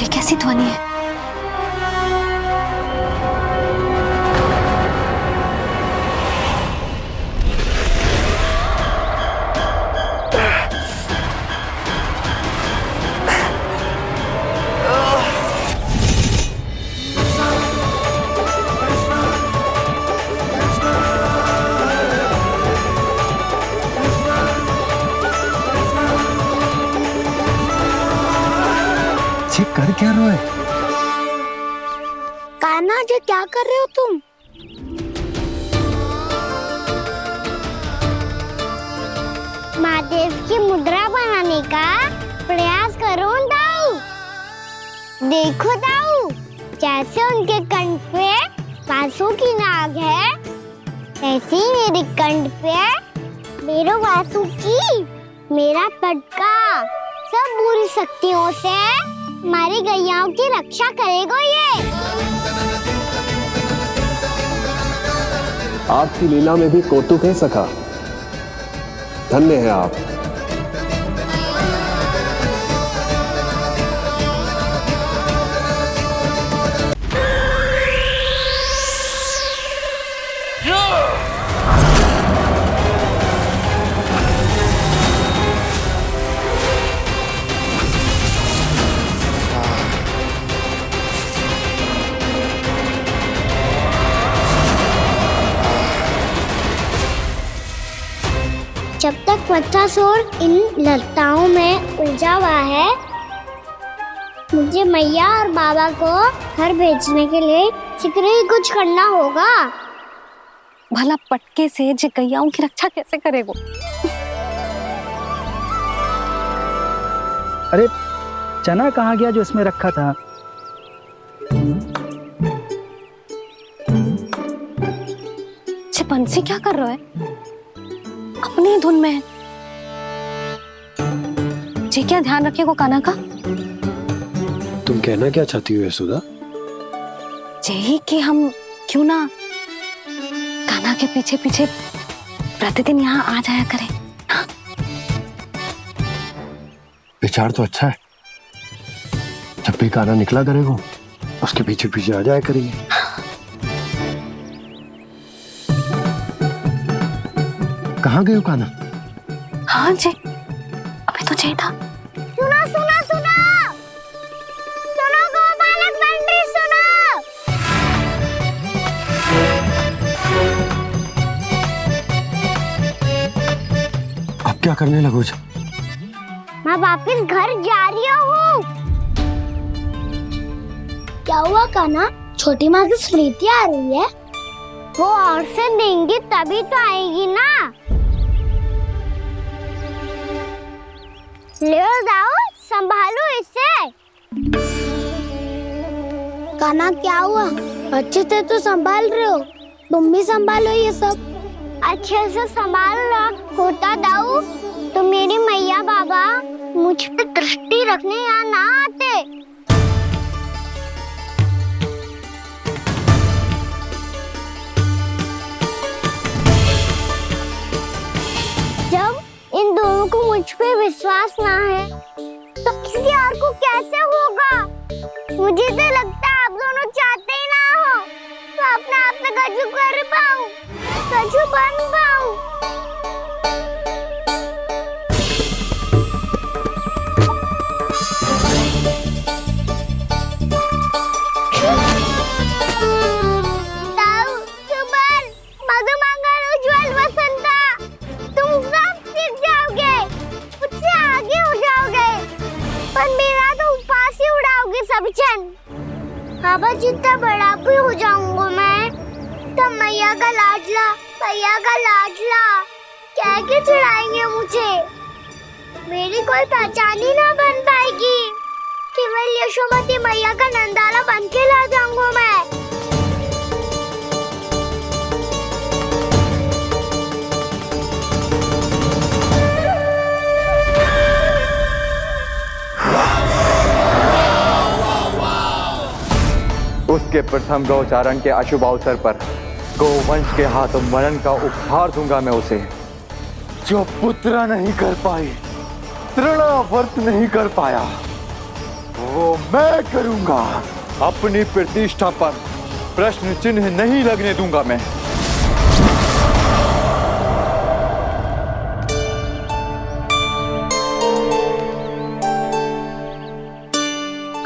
ये कैसी ध्वनि है? कर क्या रहे हो? कान्हा जी क्या कर रहे हो तुम? महादेव की मुद्रा बनाने का प्रयास करो दाऊ। देखो दाऊ, जैसे उनके कंठ पे वासु की नाग है, ऐसे ही मेरे कंठ पे मेरे वासु की मेरा पटका सब बुरी शक्तियों से हमारी गैयाओं की रक्षा करेगा ये। आपकी लीला में भी कौतुक है सखा। धन्य है आप। जब तक बच्चा शोर इन लताओं में उलझा हुआ है, मुझे मैया और बाबा को घर भेजने के लिए शीघ्र ही कुछ करना होगा। भला पटके से गैयाओं की रक्षा कैसे करेगो? अरे चना कहाँ गया जो इसमें रखा था? बंसी क्या कर रहा है? अपनी धुन में है। जी क्या ध्यान रखिएगा कान्हा का। तुम कहना क्या चाहती हो यशोदा? यही कि हम क्यों ना कान्हा के पीछे पीछे प्रतिदिन यहाँ आ जाया करें। विचार तो अच्छा है। जब भी कान्हा निकला करेगा उसके पीछे पीछे आ जाया करेंगे। कहाँ गए हो कान्हा? हाँ जी, अभी तो चाहिए था। सुनो सुनो सुनो सुनो गोपालक पंडित सुनो। अब क्या करने लगो? मैं वापस घर जा रही हूँ। क्या हुआ कान्हा? छोटी माँ की स्मृति आ रही है। वो और से देंगी तभी तो आएगी ना। ले जाओ, संभालो इसे। कान्हा क्या हुआ? अच्छे से तो संभाल रहे हो, तुम भी संभालो ये सब। अच्छे से संभाल लो होता दाऊ तो मेरी मैया बाबा मुझ पे दृष्टि रखने यहाँ ना आते। जब इन दोनों को मुझ पे विश्वास ना है तो किसी और को कैसे होगा? मुझे तो लगता है आप दोनों चाहते ही ना हो तो अपने आप में गजू कर पाऊं, गजू बन पाऊं। बाबा जितना बड़ा भी हो जाऊंगा मैं तब मैया का लाडला कह के चिढ़ाएंगे मुझे। मेरी कोई पहचान ही ना बन पाएगी। केवल यशोमती मैया का नंदाला बन के ला जाऊंगा मैं। उसके प्रथम गौचारण के अशुभ अवसर पर गोवंश के हाथों मरण का उपहार दूंगा मैं उसे। जो पुत्र नहीं कर पाई, तृणावर्त नहीं कर पाया, वो मैं करूंगा। अपनी प्रतिष्ठा पर प्रश्न चिन्ह नहीं लगने दूंगा मैं।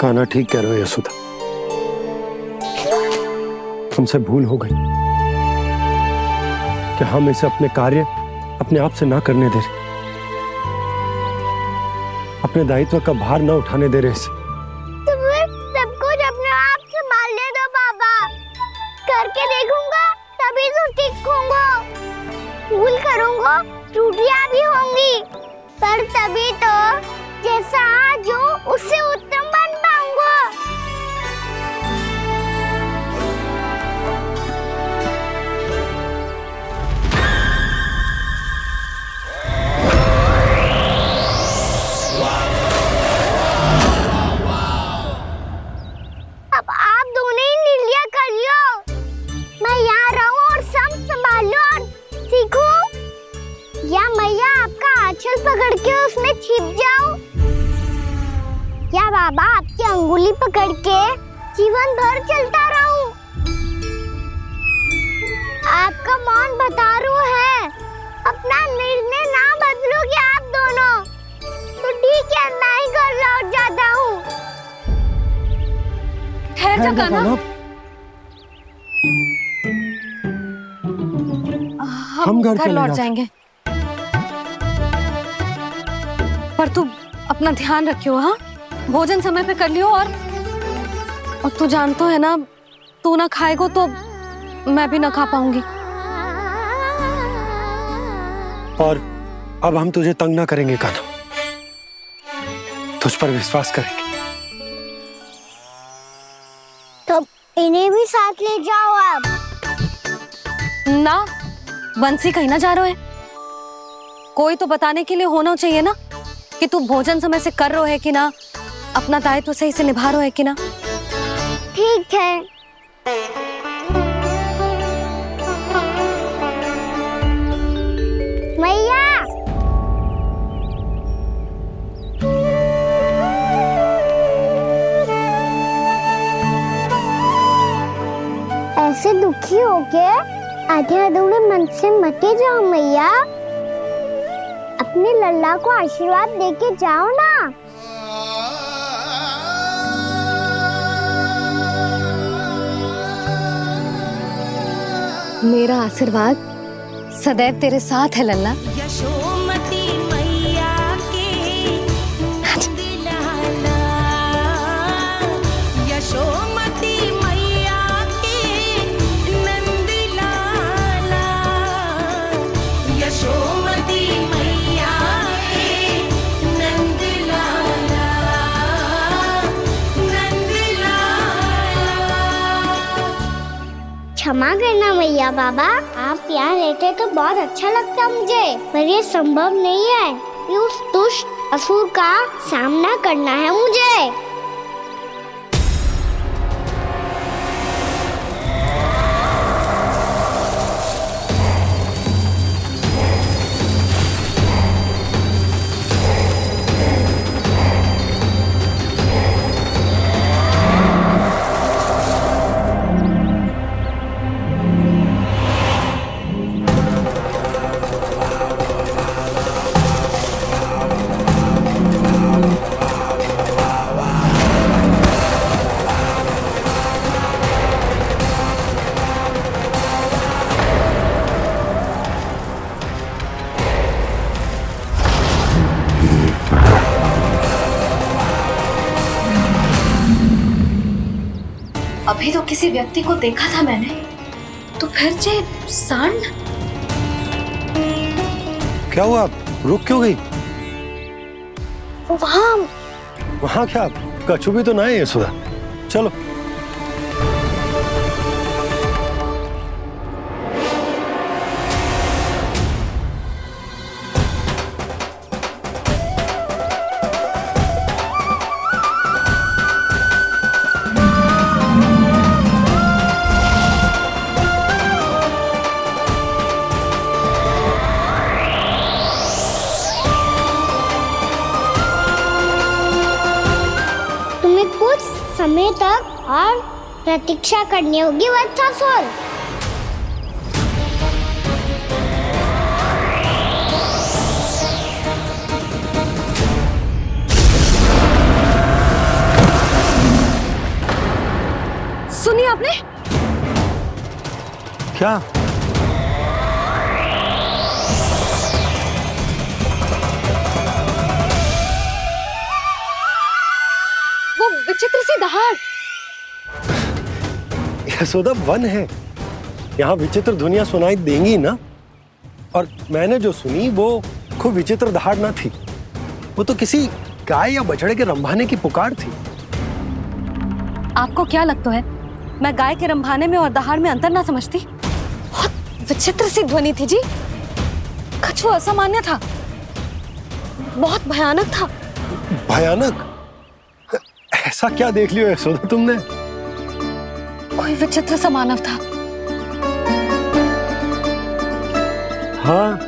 कान्हा ठीक कह रहे हो यशोदा, हमसे भूल हो गई कि हम इसे अपने कार्य अपने आप से ना करने दे रहे, अपने दायित्व का भार ना उठाने दे रहे इसे। तो फिर सब कुछ अपने आप से मान ले दो बाबा। करके देखूंगा तभी तो सीखूंगा। भूल करूंगा, त्रुटियां भी होंगी, पर तभी तो जैसा आज हूं उससे उत्तम बन पाऊंगा। अब आप दोनों ही निर्णय कर लो। मैं यहाँ रहूं और सब संभालूं और सीखूं, या मैया आपका आंचल पकड़ के उसमें छिप जाऊं, या बाबा आपकी अंगुली पकड़ के जीवन भर चलता रहूं। आपका मौन बतारू है। अपना निर्णय ना बदलोगे आप दोनों तो ठीक है, मैं ही घर लौट जाता हूँ। ठहर जा कान्हा, हम घर लौट जाएंगे। पर तू अपना ध्यान रखियो, हाँ? भोजन समय पे कर लियो। और तू जानतो है ना, तू ना खाएगो तो मैं भी ना खा पाऊंगी। और अब हम तुझे तंग ना करेंगे कान्हा, तुझ पर विश्वास करेंगे। तो इन्हें भी साथ ले जाओ अब। ना, बंसी कहीं ना जा रहे है। कोई तो बताने के लिए होना चाहिए ना कि तू भोजन समय से कर रहे है कि ना, अपना दायित्व सही से निभा रहे है कि ना। ठीक है। मैया, ऐसे दुखी हो के आधे अधूरे मन से मत जाओ मैया, अपने लल्ला को आशीर्वाद देके जाओ ना। मेरा आशीर्वाद सदैव तेरे साथ है लल्ला। यशोमती मैया के नंद लाला, यशोमती मैया के नंद लाला, यशोमती मैया के नंद लाला, नंद लाला। क्षमा करना मैया बाबा, आप यहाँ रहते तो बहुत अच्छा लगता मुझे, पर ये संभव नहीं है कि उस दुष्ट असुर का सामना करना है मुझे। अभी तो किसी व्यक्ति को देखा था मैंने, तो फिर से सांड। क्या हुआ, रुक क्यों गई? वहाँ क्या, कछु भी तो ना है यशोदा। चलो। समय तक और प्रतीक्षा करनी होगी वत्सासुर। सुनिए आपने क्या? वो विचित्र सी दहाड़। यशोदा, वन है, यहाँ विचित्र ध्वनियां सुनाई देंगी ना। और मैंने जो सुनी वो खूब विचित्र दहाड़ ना थी, वो तो किसी गाय या बछड़े के रंभाने की पुकार थी। आपको क्या लगता है मैं गाय के रंभाने में और दहाड़ में अंतर ना समझती? बहुत विचित्र सी ध्वनि थी जी, कुछ वो असामान्य था, बहुत भयानक था। भयानक? ऐसा क्या देख लियो यशोदा तुमने? कोई विचित्र सा मानव था। हाँ,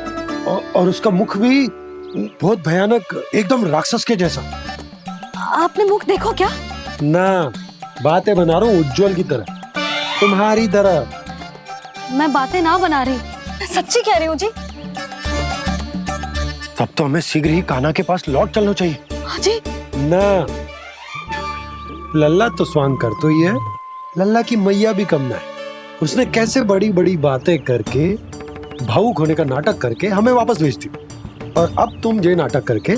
और उसका मुख भी बहुत भयानक, एकदम राक्षस के जैसा। आपने मुख देखो क्या? ना, बातें बना रहा हूँ उज्जवल की तरह, तुम्हारी तरह। मैं बातें ना बना रही, मैं सच्ची कह रही हूँ जी। तब तो हमें शीघ्र ही कान्हा के पास लौट चलना चाहिए। हाँ जी। ना, लल्ला तो स्वांग कर तो ही है, लल्ला की मैया भी कम ना है। उसने कैसे बड़ी बड़ी बातें करके, भावुक होने का नाटक करके हमें वापस भेज दी, और अब तुम ये नाटक करके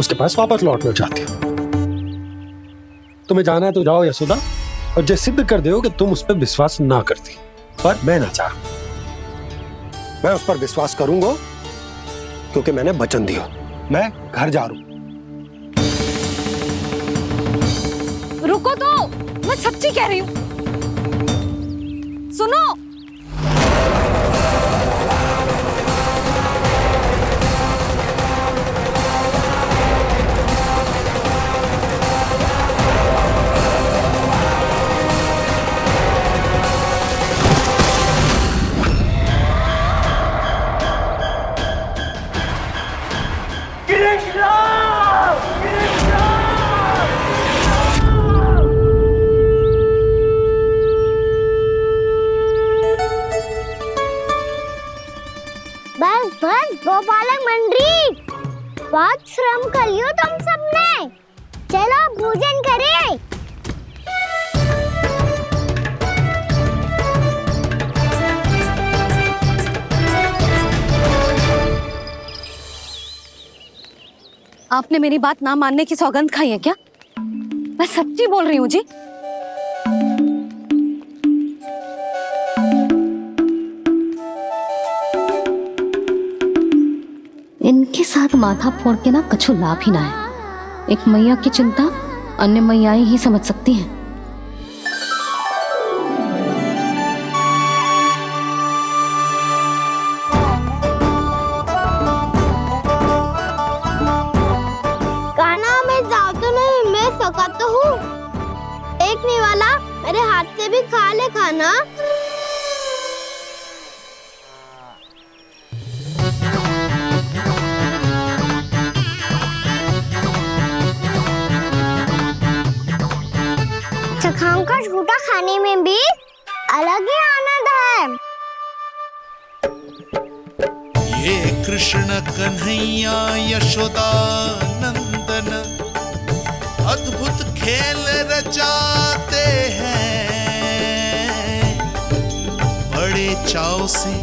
उसके पास वापस लौटना चाहती हो। तुम्हें जाना है तो जाओ यशोदा, और जो सिद्ध कर दो कि तुम उस पर विश्वास ना करती। पर मैं ना चाहूं, मैं उस पर विश्वास करूंगा क्योंकि मैंने वचन दिया। मैं घर जा रहा हूं। रुको तो, मैं सच्ची कह रही हूँ। सुनो, बस बस गोपालक मंडली, बहुत श्रम कर लियो तुम सबने। चलो भोजन करें। आपने मेरी बात ना मानने की सौगंध खाई है क्या? मैं सच्ची बोल रही हूँ जी। इनके साथ माथा फोड़ के ना कछु लाभ ही ना है। एक मैया की चिंता अन्य मैयाएं ही समझ सकती हैं। कान्हा, मैं जाऊँ तो नहीं, मैं सका तो हूँ। देखने वाला मेरे हाथ से भी खा ले खाना। चखाओं का झूठा खाने में भी अलग ही आनंद है। ये कृष्ण कन्हैया यशोदा नंदन अद्भुत खेल रचाते हैं, बड़े चाव से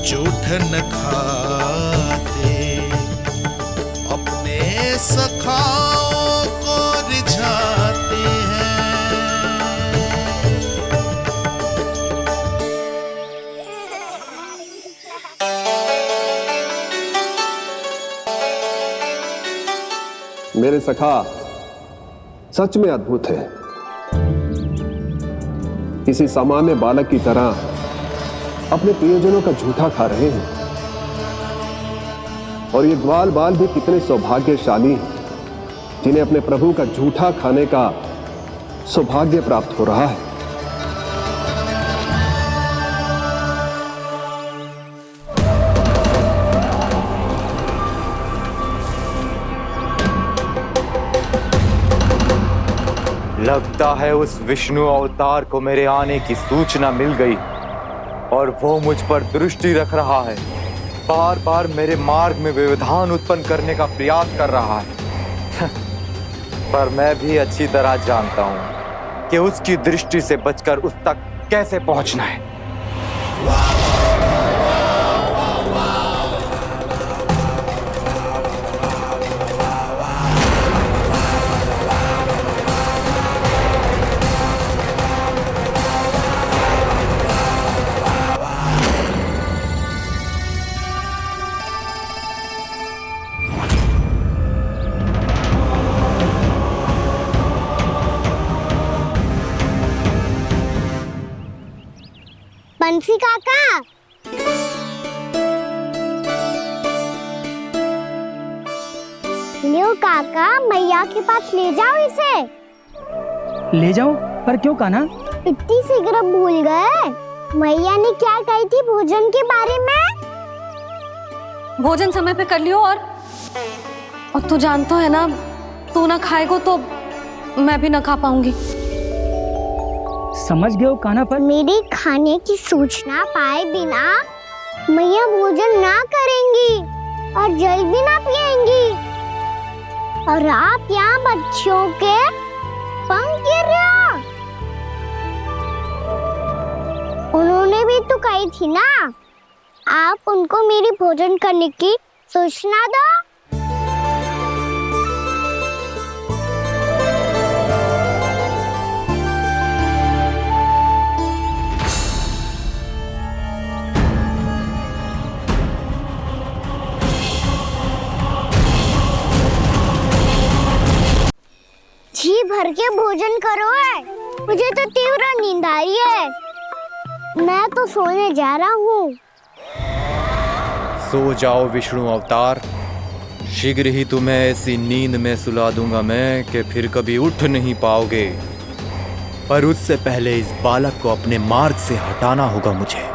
जूठन खाते, अपने सखाओं को रिझाते हैं। मेरे सखा सच में अद्भुत है। किसी सामान्य बालक की तरह अपने प्रियजनों का झूठा खा रहे हैं। और ये ग्वाल बाल भी कितने सौभाग्यशाली हैं जिन्हें अपने प्रभु का झूठा खाने का सौभाग्य प्राप्त हो रहा है। लगता है उस विष्णु अवतार को मेरे आने की सूचना मिल गई और वो मुझ पर दृष्टि रख रहा है। बार बार मेरे मार्ग में व्यवधान उत्पन्न करने का प्रयास कर रहा है। पर मैं भी अच्छी तरह जानता हूं कि उसकी दृष्टि से बचकर उस तक कैसे पहुंचना है। बंसी काका, लियो काका, मैया के पास ले जाओ इसे। ले जाओ? पर क्यों कान्हा? इतनी शीघ्र भूल गए? मैया ने क्या कही थी भोजन के बारे में? भोजन समय पे कर लियो। और तू जानता है ना, तू ना खाएगा तो मैं भी ना खा पाऊंगी। समझ गए हो कान्हा? पर मेरी खाने की सूचना पाए बिना मैया भोजन ना करेंगी और जल भी ना पिएंगी। और आप यहाँ बच्चों के पंख गिर रहे हो। उन्होंने भी तो कही थी ना, आप उनको मेरी भोजन करने की सूचना दो। भर के भोजन करो है। मुझे तो तीव्र नींद आई है। मैं तो सोने जा रहा हूँ। सो जाओ विष्णु अवतार, शीघ्र ही तुम्हें ऐसी नींद में सुला दूंगा मैं कि फिर कभी उठ नहीं पाओगे। पर उससे पहले इस बालक को अपने मार्ग से हटाना होगा मुझे।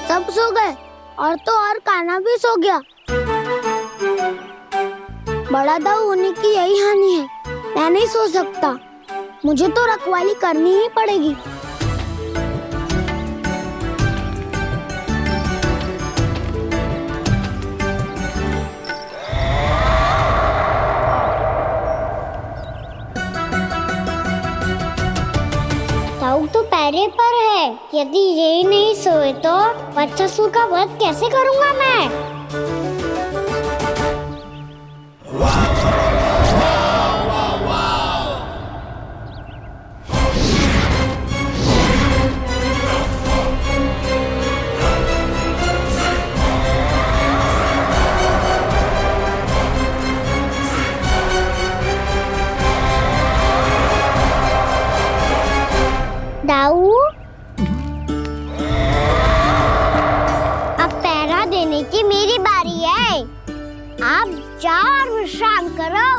सब सो गए और तो और कान्हा भी सो गया। बड़ा दाऊ होने की यही हानि है। मैं नहीं सो सकता। मुझे तो रखवाली करनी ही पड़ेगी। दाऊ तो पैरे पर है। यदि यही नहीं सोए तो वत्सासुर का वध कैसे करूंगा मैं? दाऊ, अब पहरा देने की मेरी बारी है। आप जाओ और विश्राम करो।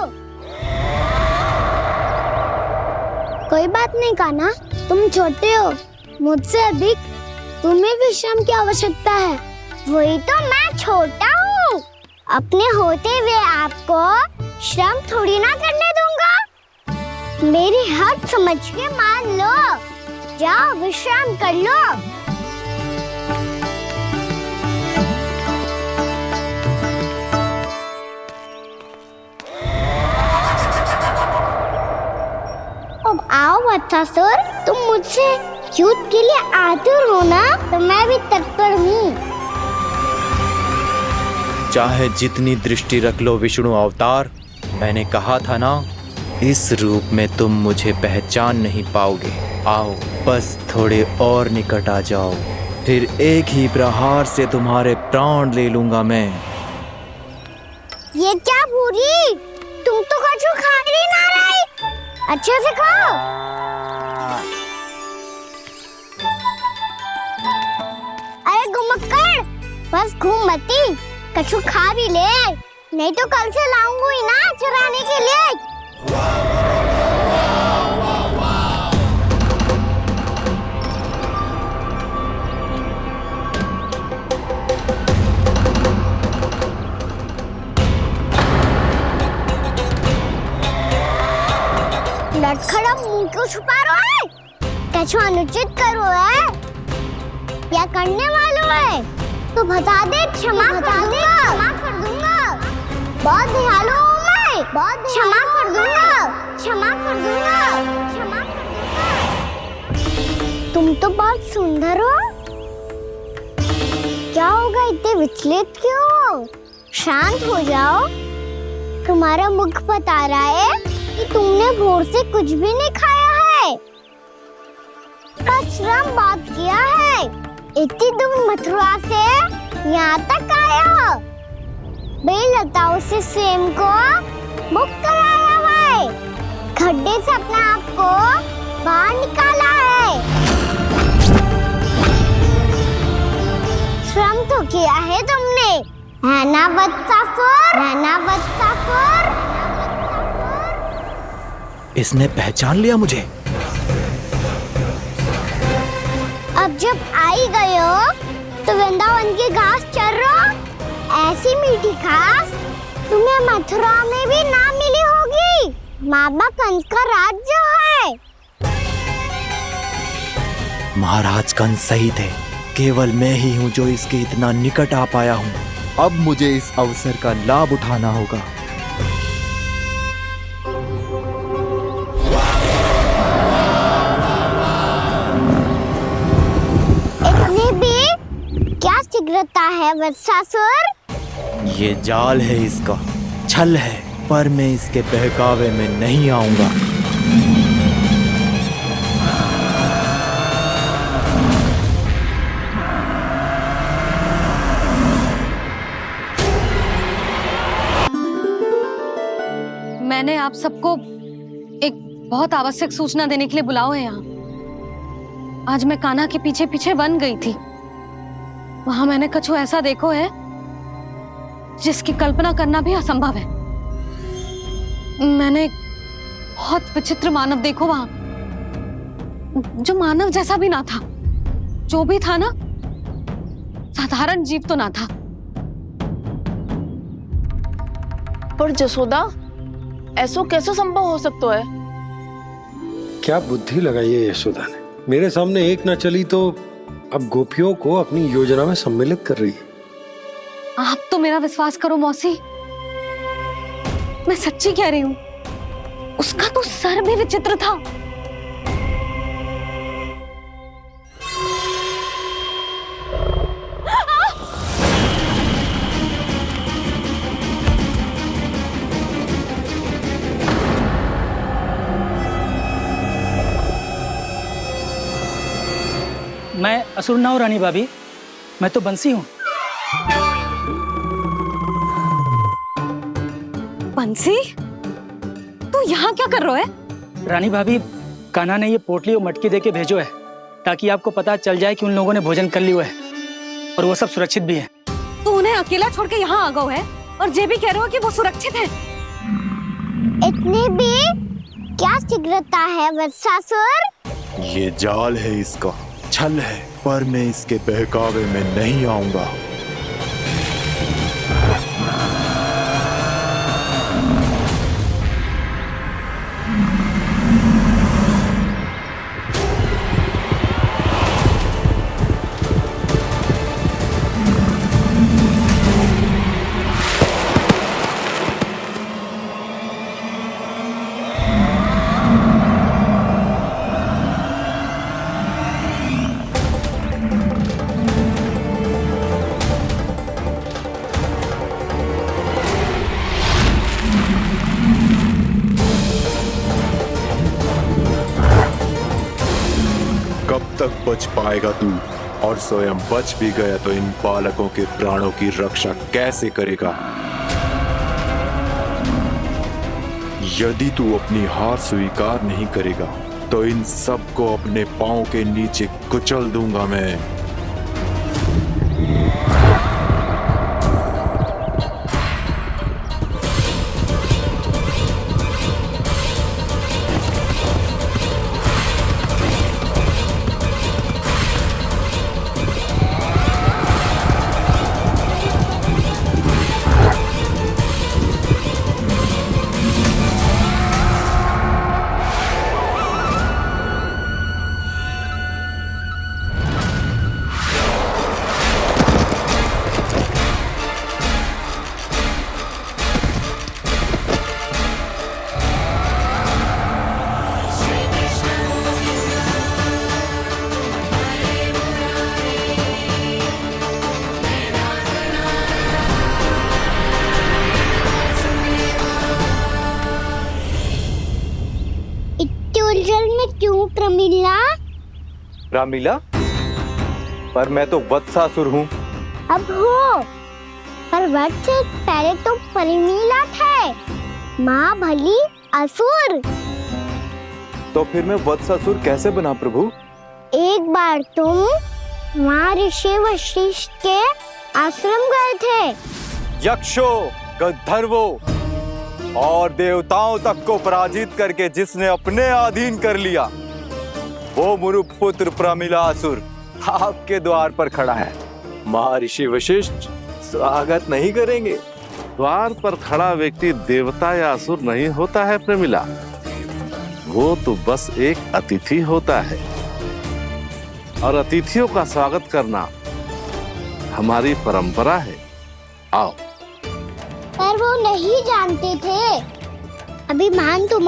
कोई बात नहीं कान्हा, तुम छोटे हो। मुझसे अधिक तुम्हें विश्राम की आवश्यकता है। वही तो मैं छोटा हूँ। अपने होते हुए आपको श्रम थोड़ी ना करने दूंगा। मेरी हद समझ के मान लो। जाओ विश्राम कर लो। अब आओ वत्सासुर, तुम मुझसे युद्ध के लिए आतुर हो ना, तो मैं भी तत्पर हूँ। चाहे जितनी दृष्टि रख लो विष्णु अवतार, मैंने कहा था ना, इस रूप में तुम मुझे पहचान नहीं पाओगे। आओ बस थोड़े और निकट आ जाओ, फिर एक ही प्रहार से तुम्हारे प्राण ले लूंगा मैं। ये क्या भूरी, तुम तो कछु खा ही ना रही। अच्छे से खाओ। अरे गुमक्कड़, बस घूम मती, कछु खा भी ले, नहीं तो कल से लाऊंगा ही ना चुराने के लिए। लटखड़ा मुंह क्यों छुपा रहा है? कछु अनुचित करो है या करने वालों है तो बता दे, क्षमा कर दूंगा। बहुत दयालु हूँ मैं, बहुत क्षमा कर दूंगा। तुम तो बहुत सुंदर हो। क्या होगा, इतने विचलित क्यों हो? शांत हो जाओ। तुम्हारा मुख बता रहा है कि तुमने भोर से कुछ भी नहीं खाया है, बस श्रम बहुत किया है। इतनी दूर मथुरा से यहाँ तक आया हो, बेलताओं से स्वयं को मुक्त कराया है, खड्डे से अपने आप को बाहर निकाला है। श्रम तो किया है तुमने, है ना वत्सासुर? इसने पहचान लिया मुझे। अब जब आई गए हो तो वृंदावन की घास चर रहो। ऐसी मीठी घास तुम्हें मथुरा में भी ना मिली होगी। मामा कंस का राज्य है। महाराज कंस सही थे, केवल मैं ही हूँ जो इसके इतना निकट आ पाया हूँ। अब मुझे इस अवसर का लाभ उठाना होगा। इतने भी क्या शीघ्रता है वत्सासुर? ये जाल है इसका, छल है, पर मैं इसके बहकावे में नहीं आऊंगा। मैंने आप सबको एक बहुत आवश्यक सूचना देने के लिए बुलाओ है यहाँ। आज मैं कान्हा के पीछे पीछे वन गई थी। वहां मैंने कछु ऐसा देखो है जिसकी कल्पना करना भी असंभव है। मैंने एक बहुत विचित्र मानव देखो वहां, जो मानव जैसा भी ना था। जो भी था ना, साधारण जीव तो ना था। पर जसोदा, ऐसो कैसे संभव हो सकता है? क्या बुद्धि लगाई है यशोदा ने। मेरे सामने एक ना चली तो अब गोपियों को अपनी योजना में सम्मिलित कर रही है। आप तो मेरा विश्वास करो मौसी, मैं सच्ची कह रही हूं। उसका तो सर भी विचित्र था। मैं असुर ना हूं रानी भाभी, मैं तो बंसी हूँ। बंसी, तू यहाँ क्या कर रहा है? रानी भाभी, कान्हा ने ये पोटली और मटकी देके भेजो है ताकि आपको पता चल जाए कि उन लोगों ने भोजन कर लिया है और वो सब सुरक्षित भी है। तू उन्हें अकेला छोड़ के यहाँ आ गया है और ये भी कह रहे हो कि वो सुरक्षित है। इतनी भी क्या शीघ्रता है वत्सासुर? ये जाल है, इसका छल है, पर मैं इसके बहकावे में नहीं आऊंगा। तक बच पाएगा तू? और स्वयं बच भी गया तो इन बालकों के प्राणों की रक्षा कैसे करेगा? यदि तू अपनी हार स्वीकार नहीं करेगा तो इन सबको अपने पांव के नीचे कुचल दूंगा मैं। क्यों प्रमिला? रामीला, पर मैं तो वत्सासुर हूँ। अब हो, पर वत्स से पहले तो परिमीला थे, माँ भली असुर। तो फिर मैं वत्सासुर कैसे बना प्रभु? एक बार तुम वहाँ ऋषि वशिष्ठ के आश्रम गए थे। यक्षो, गंधर्वों और देवताओं तक को पराजित करके जिसने अपने अधीन कर लिया, वो मुरुपुत्र प्रमिलासुर आपके द्वार पर खड़ा है। महर्षि वशिष्ठ स्वागत नहीं करेंगे? द्वार पर खड़ा व्यक्ति देवता या असुर नहीं होता है प्रमिला, वो तो बस एक अतिथि होता है और अतिथियों का स्वागत करना हमारी परंपरा है। आओ। पर वो नहीं जानते थे। अभिमान तुम